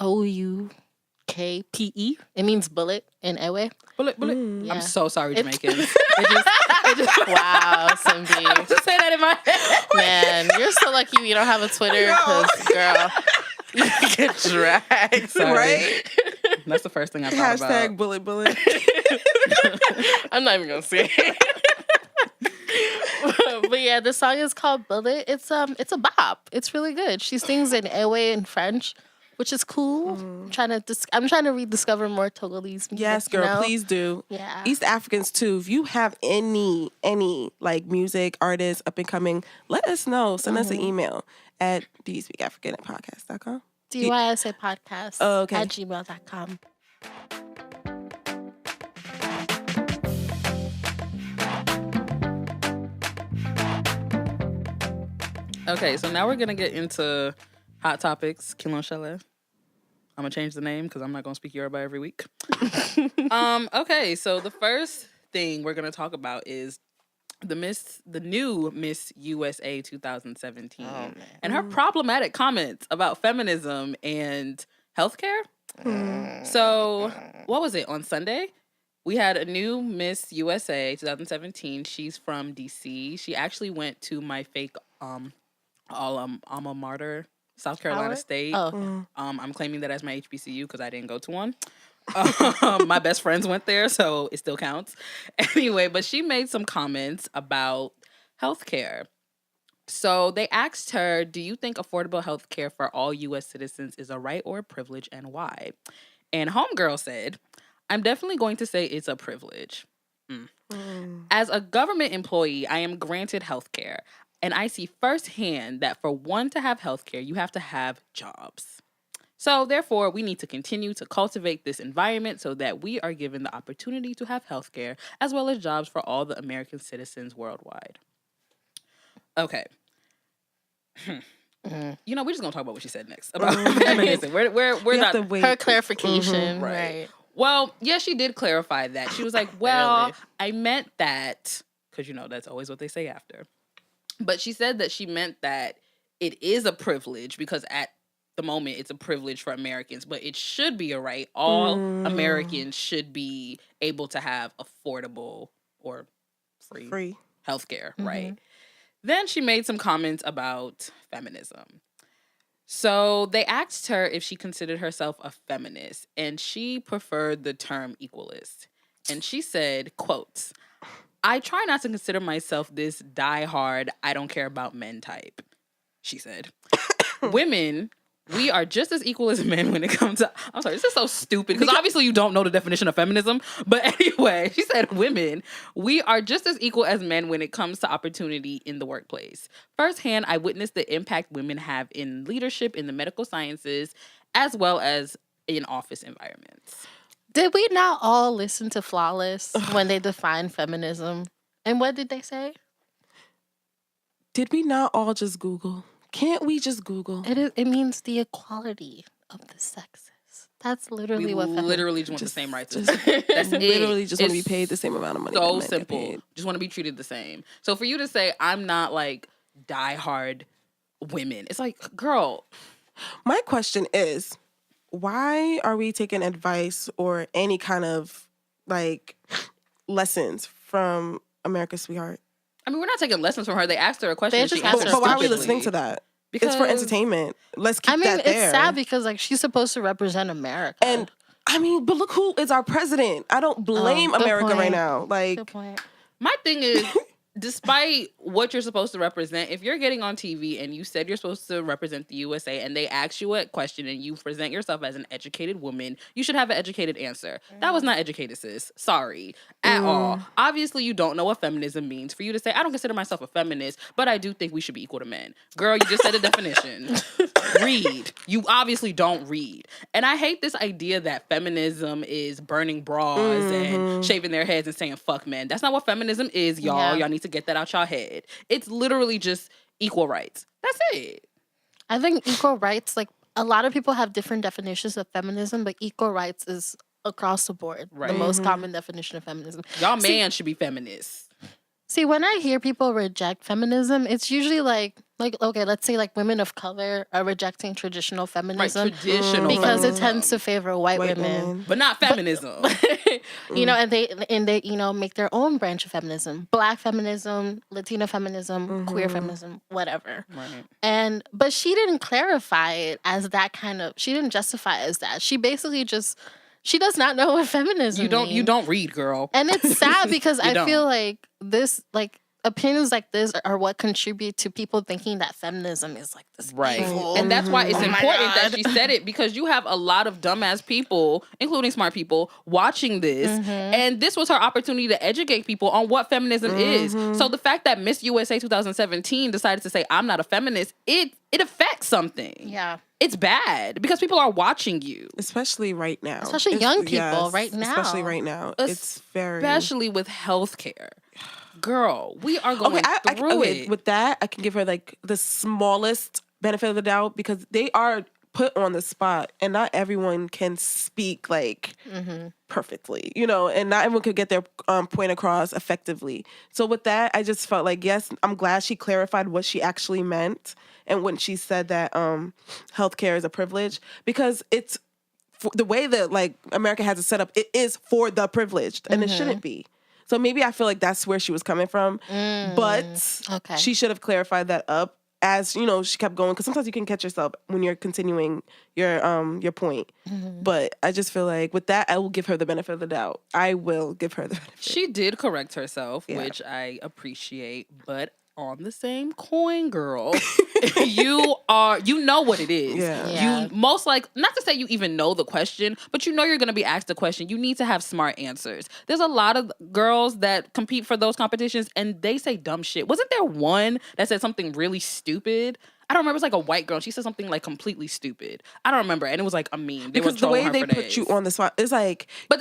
It means bullet in Ewe. Bullet. Yeah. I'm so sorry, Jamaicans. It just Wow, Simbi. just say that in my head. Man, you're so lucky we don't have a Twitter because, girl, you get dragged. Sorry. Right? That's the first thing I thought Hashtag about. bullet. I'm not even gonna say it. But yeah, the song is called Bullet. It's a bop. It's really good. She sings in Ewe in French, which is cool. I'm trying to rediscover more Togolese music. Yes, girl, please do. Yeah. East Africans too. If you have any like music artists up and coming, let us know. Send us an email at bspeakafrican@podcast.com. DYSA podcast okay. at gmail.com. Okay, so now we're gonna get into hot topics. Kilon Chalet. I'm gonna change the name because I'm not gonna speak Yoruba every week. Okay, so the first thing we're gonna talk about is the new Miss USA 2017, and her problematic comments about feminism and healthcare. So, what was it on Sunday? We had a new Miss USA 2017. She's from DC. She actually went to my fake alma mater, South Carolina Howard? State. Oh. I'm claiming that as my HBCU because I didn't go to one. My best friends went there, so it still counts. Anyway, but she made some comments about healthcare. So they asked her, do you think affordable healthcare for all U.S. citizens is a right or a privilege, and why? And Homegirl said, I'm definitely going to say it's a privilege. As a government employee, I am granted healthcare. And I see firsthand that for one to have healthcare, you have to have jobs. So therefore, we need to continue to cultivate this environment so that we are given the opportunity to have healthcare as well as jobs for all the American citizens worldwide. Okay. You know, we're just gonna talk about what she said next about feminism. We're We not. have to wait. Her clarification, right. Well, yeah, she did clarify that. She was like, well, Barely. I meant that, because, you know, that's always what they say after. But she said that she meant that it is a privilege because at the moment it's a privilege for Americans, but it should be a right. All Americans should be able to have affordable or free healthcare, right? Then she made some comments about feminism. So they asked her if she considered herself a feminist, and she preferred the term equalist. And she said, quote, I try not to consider myself this diehard, I don't care about men type, she said. Women, we are just as equal as men when it comes to... I'm sorry, this is so stupid because obviously you don't know the definition of feminism. But anyway, she said, women, we are just as equal as men when it comes to opportunity in the workplace. Firsthand, I witnessed the impact women have in leadership in the medical sciences as well as in office environments. Did we not all listen to Flawless when they defined feminism? And what did they say? Did we not all just Google? Can't we just Google? It means the equality of the sexes. That's literally what feminism... literally just want the same rights. That's literally just want to be paid the same amount of money. So simple. Just want to be treated the same. So for you to say, I'm not like diehard women, it's like, girl. My question is, why are we taking advice or any kind of like lessons from America's Sweetheart? I mean, we're not taking lessons from her. They asked her a question. They And she just asked answered her But why are we stupidly. listening to that? Because It's for entertainment. Let's keep that there. it's sad because like she's supposed to represent America. And I mean, but look who is our president. I don't blame good America point. right now. Like, Good point. My thing is, despite what you're supposed to represent, if you're getting on TV and you said you're supposed to represent the USA and they ask you a question and you present yourself as an educated woman, you should have an educated answer. That was not educated, sis. Sorry. At all. Obviously, you don't know what feminism means. For you to say, I don't consider myself a feminist, but I do think we should be equal to men. Girl, you just said a definition. Read. You obviously don't read. And I hate this idea that feminism is burning bras and shaving their heads and saying fuck men. That's not what feminism is, y'all. Yeah. Y'all need to get that out y'all head. It's literally just equal rights. That's it. I think equal rights, like a lot of people have different definitions of feminism, but equal rights is across the board Right. the most common definition of feminism. Y'all man should be feminists. See, when I hear people reject feminism, it's usually like okay, let's say like women of color are rejecting traditional Right, feminism traditional because it feminism. tends to favor white women. But not feminism. You know, and they you know make their own branch of feminism: Black feminism, Latino feminism, queer feminism, whatever. Right. But she didn't clarify it as that kind of. She didn't justify it as that. She basically just she does not know what feminism. You don't means. read, girl. And it's sad because I don't. feel like this opinions like this are what contribute to people thinking that feminism is like this Right. evil. And that's why it's Oh my important that God. she said it, because you have a lot of dumbass people, including smart people, watching this. And this was her opportunity to educate people on what feminism is. So the fact that Miss USA 2017 decided to say, I'm not a feminist, it affects something. Yeah. It's bad because people are watching you. especially right now. Especially young people right now. Especially right now. It's very... Especially with healthcare. Girl, we are going through it. With that, I can give her like the smallest benefit of the doubt because they are put on the spot and not everyone can speak like perfectly, you know, and not everyone could get their point across effectively. So with that, I just felt like, yes, I'm glad she clarified what she actually meant and when she said that healthcare is a privilege, because it's the way that like America has it set up, it is for the privileged and it shouldn't be. So maybe I feel like that's where she was coming from, but Okay. she should have clarified that up as, you know, she kept going, because sometimes you can catch yourself when you're continuing your point. But I just feel like with that, I will give her the benefit of the doubt. I will give her the benefit. She did correct herself, Yeah. which I appreciate, but on the same coin, girl, you know what it is. Yeah. Yeah. You most like, not to say you even know the question, but you know you're going to be asked a question. You need to have smart answers. There's a lot of girls that compete for those competitions and they say dumb shit. Wasn't there one that said something really stupid? I don't remember. It's like a white girl. She said something like completely stupid. I don't remember. And it was like a meme. They Because were the way trolling her they for put days. you on the spot, it's like, But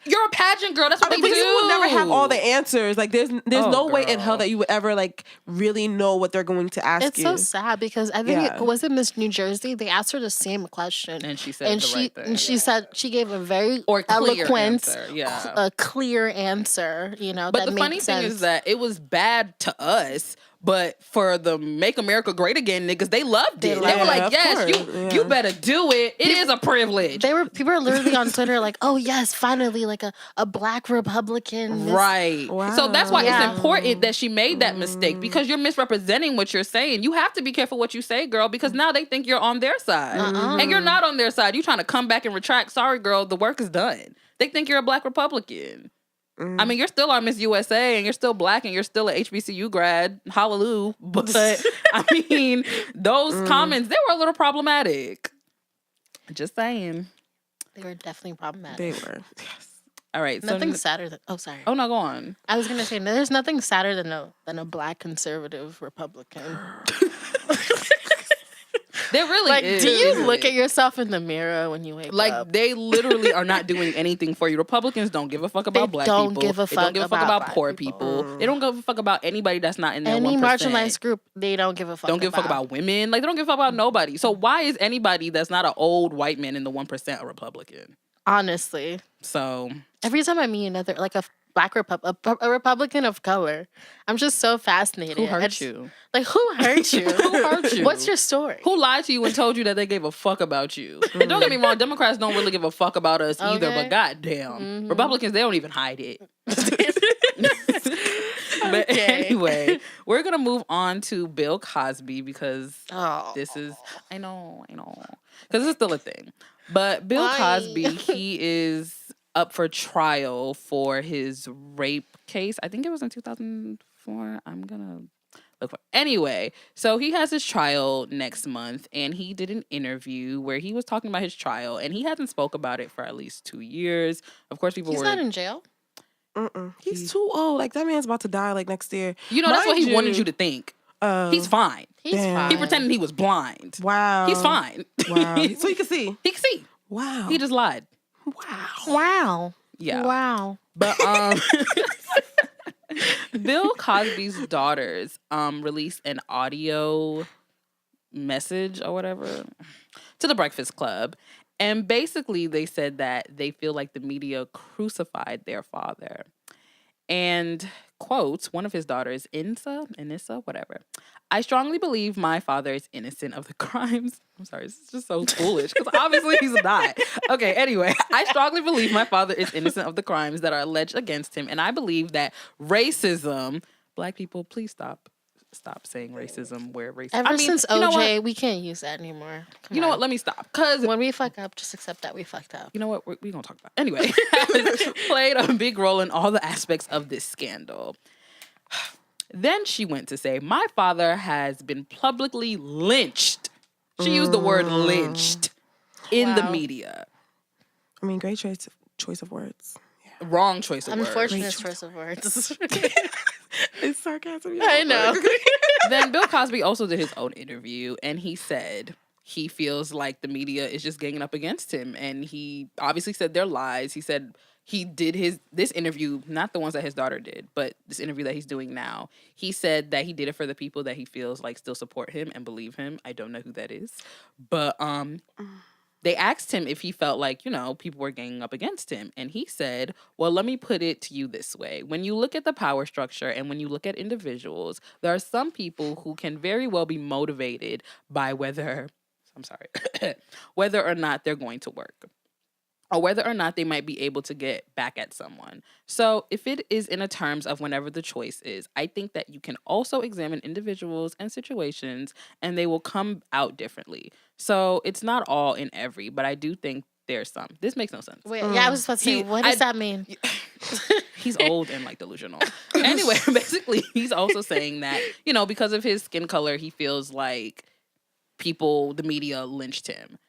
you're a pageant girl. That's what I mean, they but do. you will never have all the answers. Like there's Oh, no way in girl. hell that you would ever like really know what they're going to ask It's you. so sad because I think Yeah. it was Miss New Jersey. They asked her the same question, And she said the right thing. And she said she gave a very Or clear eloquent, answer, yeah. a clear answer. You know, But that the made funny sense. thing is that it was bad to us, but for the Make America Great Again niggas, they loved it. They loved were it, like, of yes, course, you yeah. better do it. It is a privilege. people were literally on Twitter like, oh yes, finally like a black Republican. Right. So that's why Yeah. it's important that she made that mistake, because you're misrepresenting what you're saying. You have to be careful what you say, girl, because now they think you're on their side. And you're not on their side. You're trying to come back and retract. Sorry, girl, the work is done. They think you're a black Republican. I mean, you're still on Miss USA and you're still black and you're still an HBCU grad. Hallelujah. But I mean, those comments, they were a little problematic. Just saying. They were definitely problematic. They were. Yes. All right. Nothing sadder than... Oh, sorry. Oh, no, go on. I was going to say, there's nothing sadder than a black conservative Republican. There really like, is. do you look at yourself in the mirror when you wake up? They literally are not doing anything for you. Republicans don't give a fuck about black people. They don't give a fuck about poor people. They don't give a fuck about anybody that's not in their 1%. Any marginalized group, they don't give a fuck. Don't give a fuck about women. Like, they don't give a fuck about nobody. So why is anybody that's not an old white man in the 1% a Republican? Honestly. So every time I meet another, like a a Republican of color, I'm just so fascinated. Who hurt you? Like, who hurt you? Who hurt you? What's your story? Who lied to you and told you that they gave a fuck about you? And don't get me wrong, Democrats don't really give a fuck about us either, but goddamn. Republicans, they don't even hide it. But anyway, we're going to move on to Bill Cosby because this is, I know. Because this is still a thing. But Bill Cosby, he is up for trial for his rape case. I think it was in 2004. I'm going to look for. Anyway, so he has his trial next month, and he did an interview where he was talking about his trial, and he hasn't spoke about it for at least 2 years. Of course, He's not in jail. He's too old. Like, that man's about to die, like, next year. You know, that's what he wanted you to think. He's fine. He's fine. He pretended he was blind. Wow. He's fine. Wow. So he can see. He can see. Wow. He just lied. Wow. Yeah. Wow. But Bill Cosby's daughters released an audio message or whatever to the Breakfast Club. And basically they said that they feel like the media crucified their father. And quotes one of his daughters, Nnenna, whatever. I strongly believe my father is innocent of the crimes. I'm sorry, this is just so foolish because obviously he's not. Okay, anyway, I strongly believe my father is innocent of the crimes that are alleged against him. And I believe that racism, black people, please stop saying racism where racism. Ever since OJ, we can't use that anymore. You know what? Let me stop. Because when we fuck up, just accept that we fucked up. You know what? We're going to talk about it. Anyway, played a big role in all the aspects of this scandal. Then she went to say, my father has been publicly lynched. She used the word lynched in the media. I mean, great choice of words. Yeah. Wrong choice of words. Unfortunate choice of words. It's sarcasm. I know. Then Bill Cosby also did his own interview, and he said he feels like the media is just ganging up against him. And he obviously said they're lies. He said he did this interview, not the ones that his daughter did, but this interview that he's doing now. He said that he did it for the people that he feels like still support him and believe him. I don't know who that is. But they asked him if he felt like, people were ganging up against him. And he said, well, let me put it to you this way. When you look at the power structure and when you look at individuals, there are some people who can very well be motivated by whether or not they're going to work, or whether or not they might be able to get back at someone. So if it is in a terms of whenever the choice is, I think that you can also examine individuals and situations and they will come out differently. So it's not all in every, but I do think there's some. This makes no sense. Wait, I was supposed to say, what does that mean? He's old and delusional. Anyway, basically, he's also saying that, because of his skin color, he feels like the media lynched him.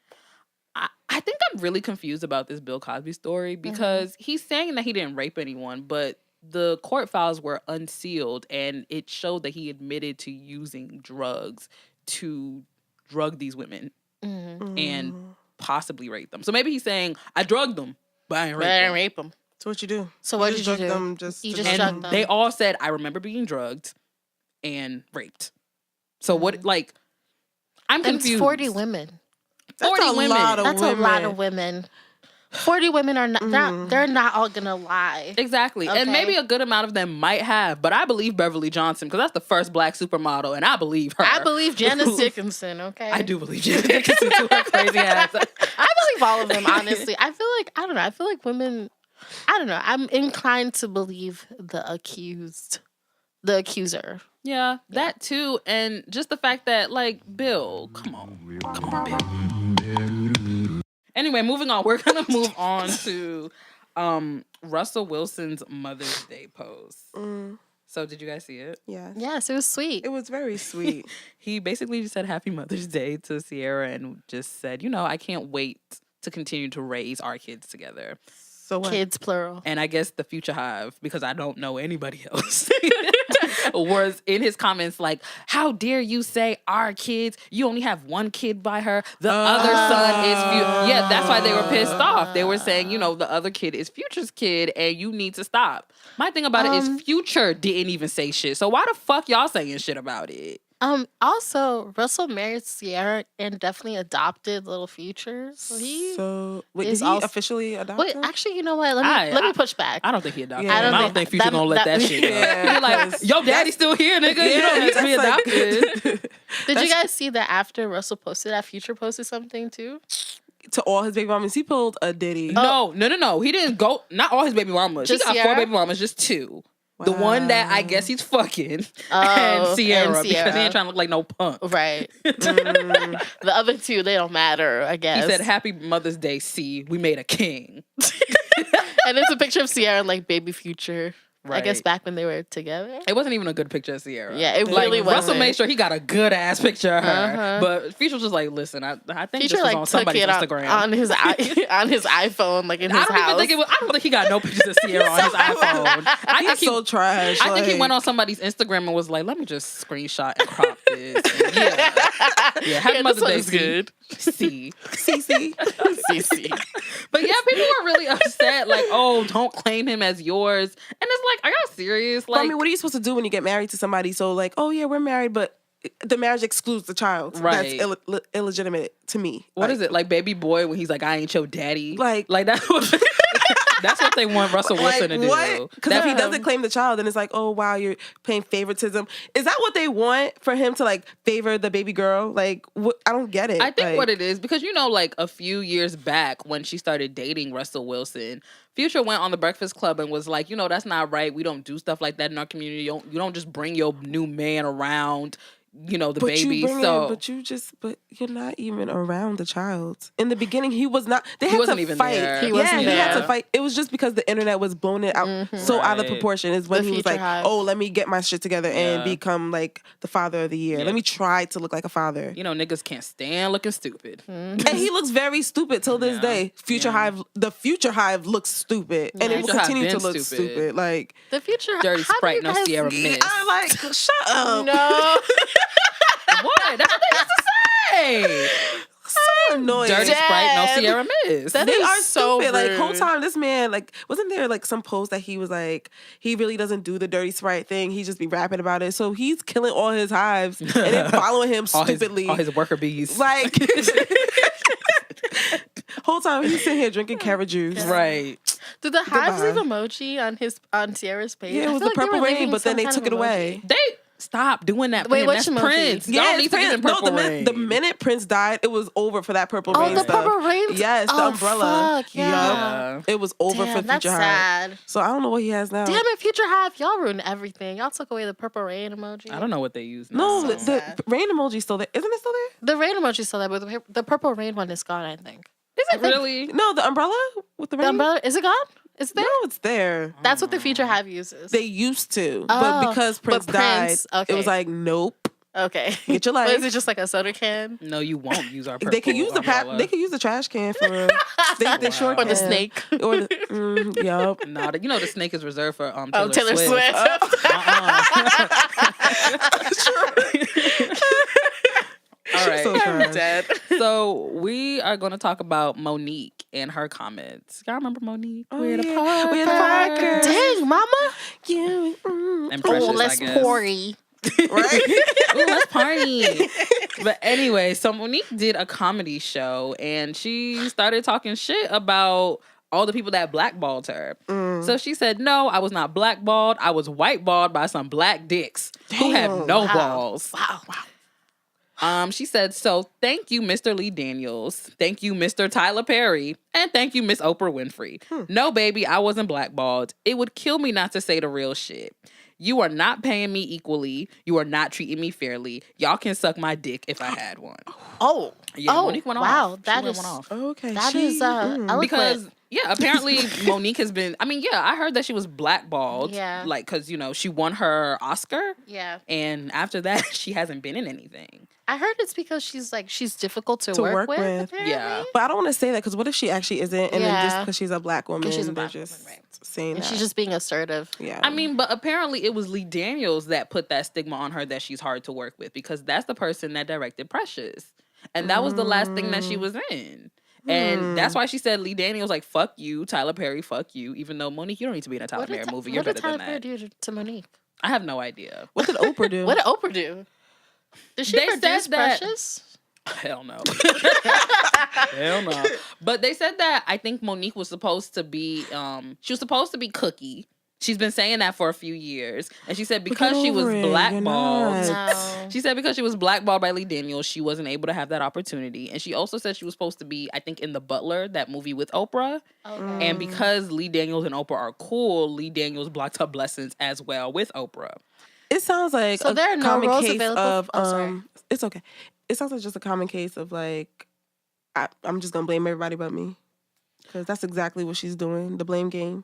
I think I'm really confused about this Bill Cosby story because he's saying that he didn't rape anyone, but the court files were unsealed and it showed that he admitted to using drugs to drug these women and possibly rape them. So maybe he's saying, I drugged them, but I didn't rape them. So what you do? So what did you do? Them you just drugged them. They all said, I remember being drugged and raped. So what, I'm confused. It's 40 women. That's 40 women. That's a lot of women. 40 women are not, they're not all gonna lie. Exactly. Okay. And maybe a good amount of them might have, but I believe Beverly Johnson because that's the first black supermodel and I believe her. I believe Janice Dickinson, okay? I do believe Janice Dickinson too, her crazy ass. I believe all of them, honestly. I feel like women, I'm inclined to believe the accuser. Yeah, that too. And just the fact that, Bill, come on, Bill. Anyway, moving on. We're going to move on to Russell Wilson's Mother's Day post. So did you guys see it? Yes. Yes, it was sweet. It was very sweet. He basically just said Happy Mother's Day to Sierra and just said, I can't wait to continue to raise our kids together. So what? Kids, plural. And I guess the Future Hive, because I don't know anybody else, was in his comments like, how dare you say our kids? You only have one kid by her. The other son is Yeah, that's why they were pissed off. They were saying, the other kid is Future's kid and you need to stop. My thing about it is Future didn't even say shit. So why the fuck y'all saying shit about it? Also, Russell married Sierra and definitely adopted little Future. So wait, is did he also officially adopt Wait, him? actually, you know what? Let me push back. I don't think he adopted Yeah. him. I don't think Future gonna let that shit go. Yeah, You're like, yo, daddy's still here, nigga. You don't need to be adopted. Did you guys see that after Russell posted that, Future posted something too? To all his baby mamas, he pulled a Diddy. No. He didn't go. Not all his baby mamas. Just He got Sierra? 4 baby mamas, just 2. Wow. The one that I guess he's fucking and Sierra because he ain't trying to look like no punk. Right. The other 2, they don't matter, I guess. He said, Happy Mother's Day, C. We made a king. And it's a picture of Sierra and like baby Future. I guess Right. back when they were together. It wasn't even a good picture of Sierra. Yeah, it Like, really wasn't. Russell made sure he got a good ass picture of her. But Future was just like, listen, I think Future this was like on took somebody's it Instagram. on his on his iPhone, like in his I don't house. even think it was. I don't think he got no pictures of Sierra on his iPhone. I think He's so trash. I think he like- went on somebody's Instagram and was like, "Let me just screenshot and crop this." And yeah, Happy Yeah, Mother's this Day, looks good. C. CC. CC. But yeah, people were really upset. Like, oh, don't claim him as yours. And it's like, are y'all serious? But, Like, I mean, what are you supposed to do when you get married to somebody? So like, oh yeah, we're married, but the marriage excludes the child. Right. That's illegitimate to me. what is it? Like baby boy when he's like, I ain't your daddy. Like that's what that's what they want Russell Wilson to do. What? Because if he doesn't claim the child, then it's like, oh wow, you're paying favoritism. Is that what they want for him to like favor the baby girl? Like, what? I don't get it. I think like, what it is, because like a few years back when she started dating Russell Wilson, Future went on the Breakfast Club and was like, that's not right. We don't do stuff like that in our community. You don't just bring your new man around, the but baby. But you're not even around the child. In the beginning, he was not. They had wasn't to even fight. there. He wasn't He had there. to fight. It was just because the internet was blown it out so out of Right. proportion. Is when The he was Future like, Hive. oh, let me get my shit together and Yeah. become like the father of the year. Yeah. Let me try to look like a father. Niggas can't stand looking stupid. And he looks very stupid till this Yeah. day. The Future Hive looks stupid, and it will Future Hive continue to been look stupid. stupid. Like The Future. Dirty how do Sprite, you no guys- Sierra Mist. I'm like, shut up. No. What? That's what they used to say. So annoying. Dirty Sprite, no Dad. Sierra Mist. That They is are so stupid. Like whole rude. time, this man wasn't there like some post that he was like he really doesn't do the dirty sprite thing. He just be rapping about it. So he's killing all his hives and then following him stupidly. all his worker bees. Like whole time he's sitting here drinking carrot juice. Right. Did the hives Goodbye. leave emoji on Sierra's page? Yeah, I it was feel the like they purple were rain, leaving but then some they kind took of it away. They stop doing that. Wait, man. which That's emoji? Prince. Yeah, Y'all need to give him purple rain. the minute Prince died, it was over for that purple Oh, rain the stuff. purple rain? Yes, the Oh, umbrella. fuck, yeah. Yeah. It was over Damn, for that's Future Hive. sad. So I don't know what he has now. Damn it, Future Hive, y'all ruined everything. Y'all took away the purple rain emoji. I don't know what they use now. No, So the sad. rain emoji's still there. Isn't it still there? The rain emoji's still there, but the purple rain one is gone, I think. Is it really? No, the umbrella with the rain. The umbrella, is it gone? Is it there? No, it's there. That's what the Future Hive uses. They used to, Oh, but because Prince but died, Prince, it was okay. like, nope. Okay. Get your But life. is it just like a soda can? No, you won't use our purple They can use the umbrella. they can use the trash can for real. They sure Or the can. snake? Or the yup. No, the snake is reserved for Taylor, Oh, Taylor Swift. All right. So I'm trash. dead. So we are going to talk about Monique and her comments. Y'all remember Monique? Oh, We're the yeah. We're the Parkers. Dang, mama. You, And Oh, Precious, let's I guess. party. right? Ooh, let's party. But anyway, so Monique did a comedy show and she started talking shit about all the people that blackballed her. So she said, no, I was not blackballed. I was whiteballed by some black dicks who have Damn. no Wow. balls. Wow. She said, so thank you, Mr. Lee Daniels. Thank you, Mr. Tyler Perry. And thank you, Miss Oprah Winfrey. No, baby, I wasn't blackballed. It would kill me not to say the real shit. You are not paying me equally. You are not treating me fairly. Y'all can suck my dick if I had one. Oh. Yeah, Oh, Monique went wow, off. that She is- went off. Okay. That is eloquent. Because apparently Monique has been. I mean, I heard that she was blackballed. Yeah. Like, because she won her Oscar, Yeah. and after that, she hasn't been in anything. I heard it's because she's difficult to work with. Apparently. Yeah. But I don't want to say that because what if she actually isn't, and then just Yeah. because she's a black woman, she's a they're black woman, just right. saying And that. she's just being assertive. Yeah. I mean, but apparently it was Lee Daniels that put that stigma on her that she's hard to work with because that's the person that directed Precious. And that was the last thing that she was in. And that's why she said Lee Daniels, like, fuck you, Tyler Perry, fuck you. Even though, Monique, you don't need to be in a Tyler Perry movie. You're better than that. What did Tyler Perry do to Monique? I have no idea. What did Oprah do? What did Oprah do? Did she They produce said that- Precious? Hell no. Hell no. But they said that I think Monique was supposed to be, she was supposed to be Cookie. She's been saying that for a few years. And she said because she was over it. You're blackballed. not. No. She said because she was blackballed by Lee Daniels, she wasn't able to have that opportunity. And she also said she was supposed to be, I think, in The Butler, that movie with Oprah. Okay. And because Lee Daniels and Oprah are cool, Lee Daniels blocked her blessings as well with Oprah. It sounds like So a there are no common roles case available? of Oh, sorry. It's okay. It sounds like just a common case of like I'm just gonna blame everybody but me because that's exactly what she's doing. The blame game.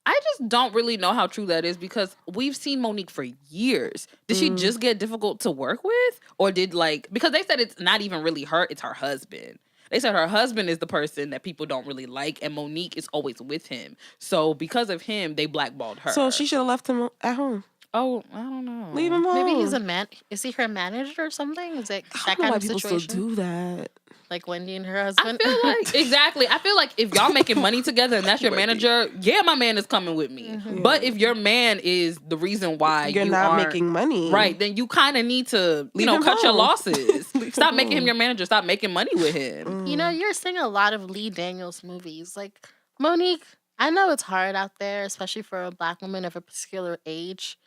I just don't really know how true that is because we've seen Monique for years. Did she just get difficult to work with? Or did because they said it's not even really her, it's her husband. They said her husband is the person that people don't really like and Monique is always with him. So because of him, they blackballed her. So she should have left him at home. Oh, I don't know. Leave him home. Maybe he's a man. Is he her manager or something? Is it I that don't know kind why of people situation? still do that. Like Wendy and her I husband? feel like exactly. I feel like if y'all making money together and that's your manager, my man is coming with me. But if your man is the reason why You're you not aren't- making money, right? Then you kind of need to, Leave him cut your home. losses. Stop him making him home. your manager. Stop making money with him. You know, you're seeing a lot of Lee Daniels movies. Like, Monique, I know it's hard out there, especially for a black woman of a particular age.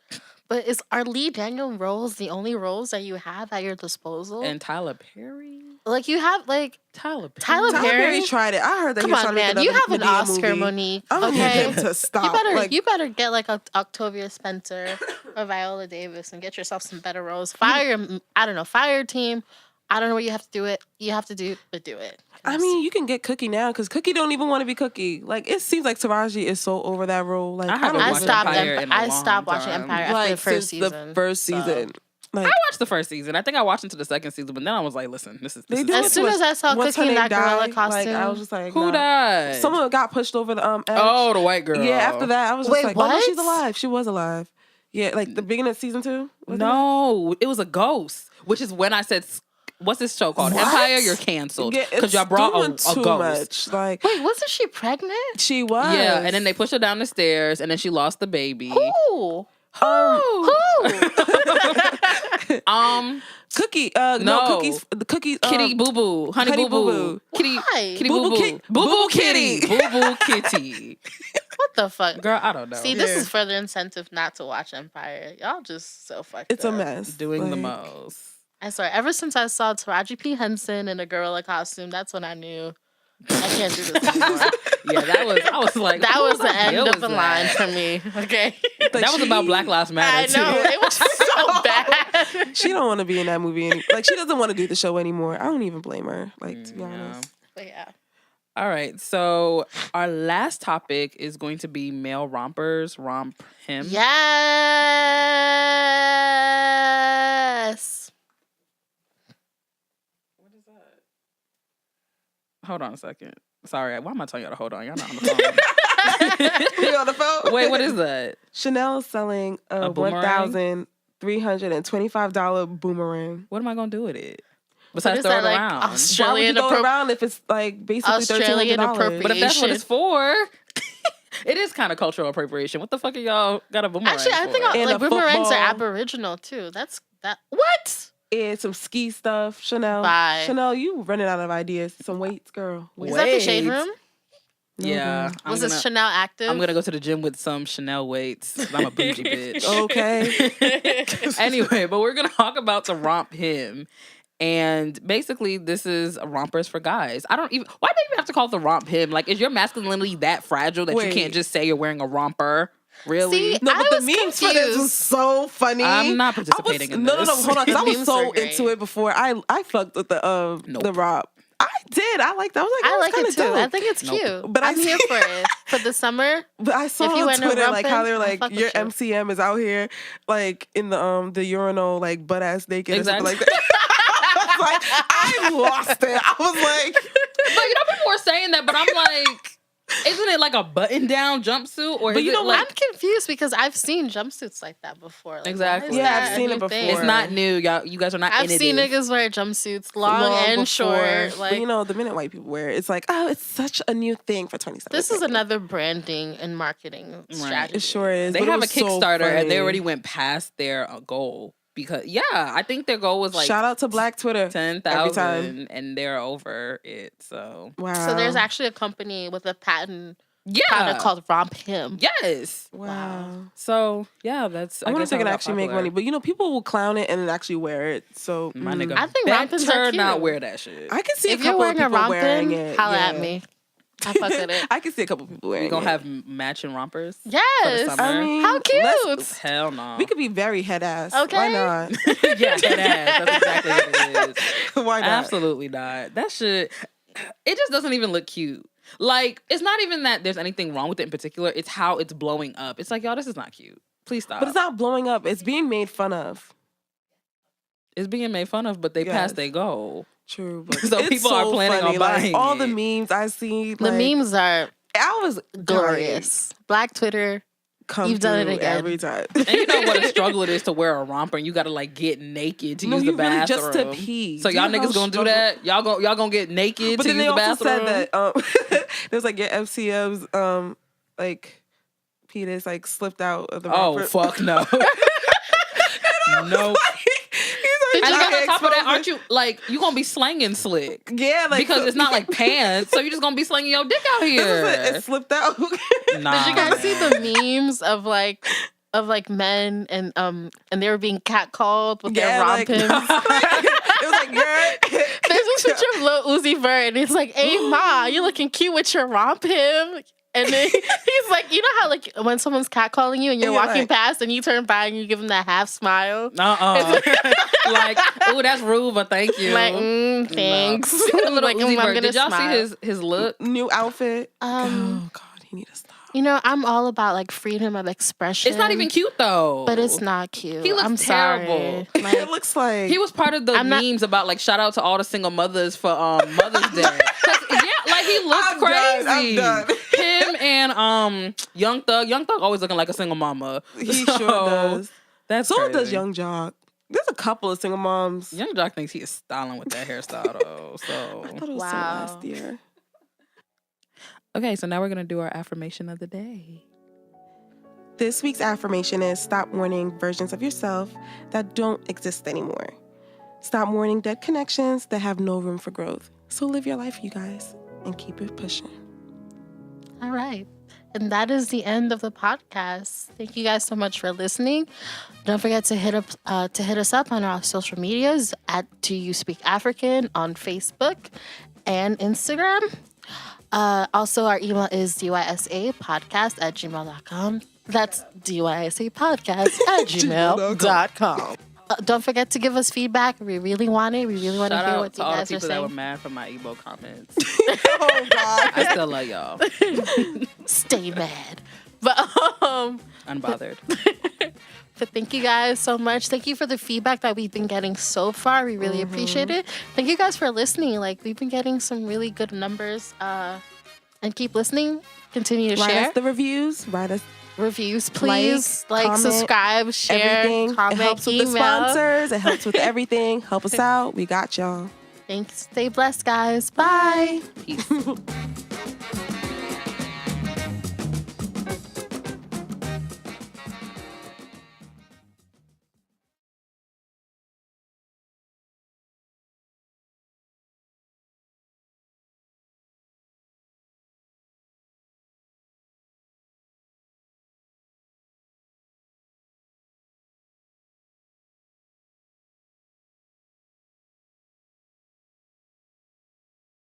But are Lee Daniel roles the only roles that you have at your disposal? And Tyler Perry, like, you have, like, Tyler Tyler Tyler Perry? Perry tried it. I heard that Come he was on, trying to man. make You another have an Medea Oscar, movie. Monique. I don't Okay? need him to stop. You better get, like, a Octavia Spencer or Viola Davis and get yourself some better roles. Fire your team. I don't know what you have to do it. You have to do, but do it. I mean, you can get Cookie now because Cookie don't even want to be Cookie. Like, it seems like Taraji is so over that role. Like, I haven't I watched stopped. Empire in a I long stopped watching time. Empire after like the first since season. the first So- season. Like, I watched the first season. I think I watched into the second season, but then I was like, listen, this is they this do is it As too soon much. as I saw Once her Cookie in name that gorilla died, costume, like, I was just like, who nah. died? Someone got pushed over the edge. Oh, the white girl. Yeah, after that, I was just Wait, like, oh, no, what? she's alive. She was alive. Yeah, like the beginning of season 2. No, it was a ghost, which is when I said, what's this show called? What? Empire, you're canceled. Yeah, Because y'all brought doing a too ghost. much. Like, wait, wasn't she pregnant? she was. Yeah, and then they pushed her down the stairs, and then she lost the baby. Who? Um, Who? Cookie. No. No, Cookies. The Cookies. Kitty Boo Boo, Honey Honey Boo Boo Boo, Boo. Kitty, Why? Kitty Boo Boo Boo Boo, Ki- Boo Boo Boo Boo Kitty, Kitty. Boo Boo Kitty. What the fuck? Girl, I don't know. See, this Yeah. is further incentive not to watch Empire. Y'all just so fucked It's up. a mess. Doing the Like, most. I swear, ever since I saw Taraji P. Henson in a gorilla costume, that's when I knew I can't do this anymore. Yeah, I was like, That who was the end hell of was the that? line for me. Okay. like, That was about Black Lives I Matter know. too. It was so bad. She don't want to be in that movie like, she doesn't want to do the show anymore. I don't even blame her. Like, to be honest. But yeah. All right, so our last topic is going to be male rompers, romp him. Yes. Hold on a second. Sorry, why am I telling y'all to hold on? Y'all not on the phone. We on the phone? Wait, what is that? Chanel is selling a boomerang? $1,325 boomerang. What am I gonna do with it? What Besides is throw that, it like, around. Why would you Australian throw it around if it's like basically Australian $1,300? But if that's what it's for, it is kind of cultural appropriation. What the fuck are y'all got a boomerang Actually, I for? think And like a boomerangs football. are Aboriginal too. That's that. What? And some ski stuff. Chanel. Bye. Chanel, you running out of ideas. Some weights, girl. Is that the shade Wait. room? Yeah. Was it Chanel active? I'm gonna go to the gym with some Chanel weights. I'm a bougie bitch. Okay. Anyway, but we're gonna talk about the romp him. And basically, this is rompers for guys. Why do you even have to call it the romp him? Like, is your masculinity that fragile that you Wait. can't just say you're wearing a romper? Really? See, No, but I the was memes for this was confused. so funny. I'm not participating in No, this. hold on. 'Cause I was memes so were great. into it before. I fucked with the Nope. Rop. I did. I liked that. I was like, I like kind it of too. dope. I think it's Nope. cute. But I'm I here see- for it. For the summer. But I saw If you on went Twitter to like how they're Rumpin', I'll like fuck your with you. MCM is out here like in the urinal like butt ass naked Exactly. or something like that. Like I lost it. I was like, But you know, people were saying that, but I'm like, isn't it like a button-down jumpsuit, or But is you it know what? like I'm confused because I've seen jumpsuits like that before. Like, why Exactly. is Yeah, that I've a seen new it thing? before. it's not new, y'all? You guys are not. I've in seen it. niggas wear jumpsuits, long and before. short. But Like, you know, the minute white people wear it, it's like, oh, it's such a new thing for 2017. this is another branding and marketing strategy. It sure is. They but it have a was so Kickstarter, and they funny. already went past their goal because I think their goal was like Shout out to Black Twitter. Every 10,000, time. and they're over it. So Wow. So there's actually a company with a patent yeah, product called Romp Him. yes. wow. So that's. I wonder guess if they how can it got actually make popular. money. But you know, people will clown it and then actually wear it. So My nigga, I think rompins are better cute. not wear that shit. I can see If a you're couple of wearing a people wearing rompin, it. holla yeah. at me. I fuck with it. I can see a couple people wearing We it. gonna have matching rompers. Yes. summer. I mean, How cute. let's- Hell no. We could be very head ass. Okay. Why not? yeah, head ass. That's exactly what it is. Why not? Absolutely not. That shit. It just doesn't even look cute. Like, it's not even that there's anything wrong with it in particular. It's how it's blowing up. It's like, y'all, this is not cute. Please stop. But it's not blowing up. It's being made fun of. It's being made fun of, but they Yes. passed their goal. True. But So it's people are so planning on funny. Like, buying all it. the memes I see. The memes are I was glorious. Black Twitter. Come You've done it through again. every time. And you know what a struggle it is to wear a romper and you gotta like get naked to No, use the you really bathroom. just to pee. So Do you y'all know how niggas gonna do struggle- that? Y'all gonna get naked But to then use they the also bathroom? said that there's like your FCM's like penis like slipped out of the Oh romper. fuck no. Nope. He's And like, then on top of that, exposing- aren't you like you gonna be slanging slick? Yeah, like Because so- it's not like pants, so you're just gonna be slinging your dick out This is here. it slipped out. Nah, Did you guys man. see the memes of like men and they were being catcalled with their like, rompins? it was like you're. There's this picture of Lil Uzi Vert, and he's like, "Hey ma, you looking cute with your romp him." And then he's like, you know how like when someone's catcalling you and you're And you're walking like- past and you turn by and you give them that half smile, Like, oh, that's rude, but thank you. like thanks. Little Like, Uzi I'm Vert. gonna Did y'all smile. see his look? New outfit. Um, Oh God, he need to stop. You know, I'm all about like freedom of expression. It's not even cute though. but it's not cute. He looks I'm terrible. sorry. Like, It looks like He was part of the I'm not- memes about like shout out to all the single mothers for Mother's Day. 'Cause, yeah, like he looks I'm done, crazy. I'm done. Him and Young Thug. Young Thug always looking like a single mama. He So, sure does. That's So crazy. does Young Jock. There's a couple of single moms. Young Jock thinks he is styling with that hairstyle though. So I thought it was Wow. so last year. okay, so now we're gonna do our affirmation of the day. This week's affirmation is stop mourning versions of yourself that don't exist anymore. Stop mourning dead connections that have no room for growth. So live your life, you guys, and keep it pushing. all right. And that is the end of the podcast. Thank you guys so much for listening. Don't forget to hit us up on our social medias at Do You Speak African on Facebook and Instagram. Also, our email is dysapodcast@gmail.com. That's dysapodcast@gmail.com. Don't forget to give us feedback. We really want it. We really want to Shout hear out what to you all the guys are people that were saying. mad for my Igbo comments. Oh God. I still love y'all. Stay mad. But Unbothered. But thank you guys so much. Thank you for the feedback that we've been getting so far. We really appreciate it. Thank you guys for listening. Like, we've been getting some really good numbers. And keep listening. Continue to Write share. us the reviews. Write us Reviews, please. Like, comment, subscribe, share, everything. comment, It helps with the email. sponsors. It helps with everything. Help us out. We got y'all. Thanks. Stay blessed, guys. Bye. Peace.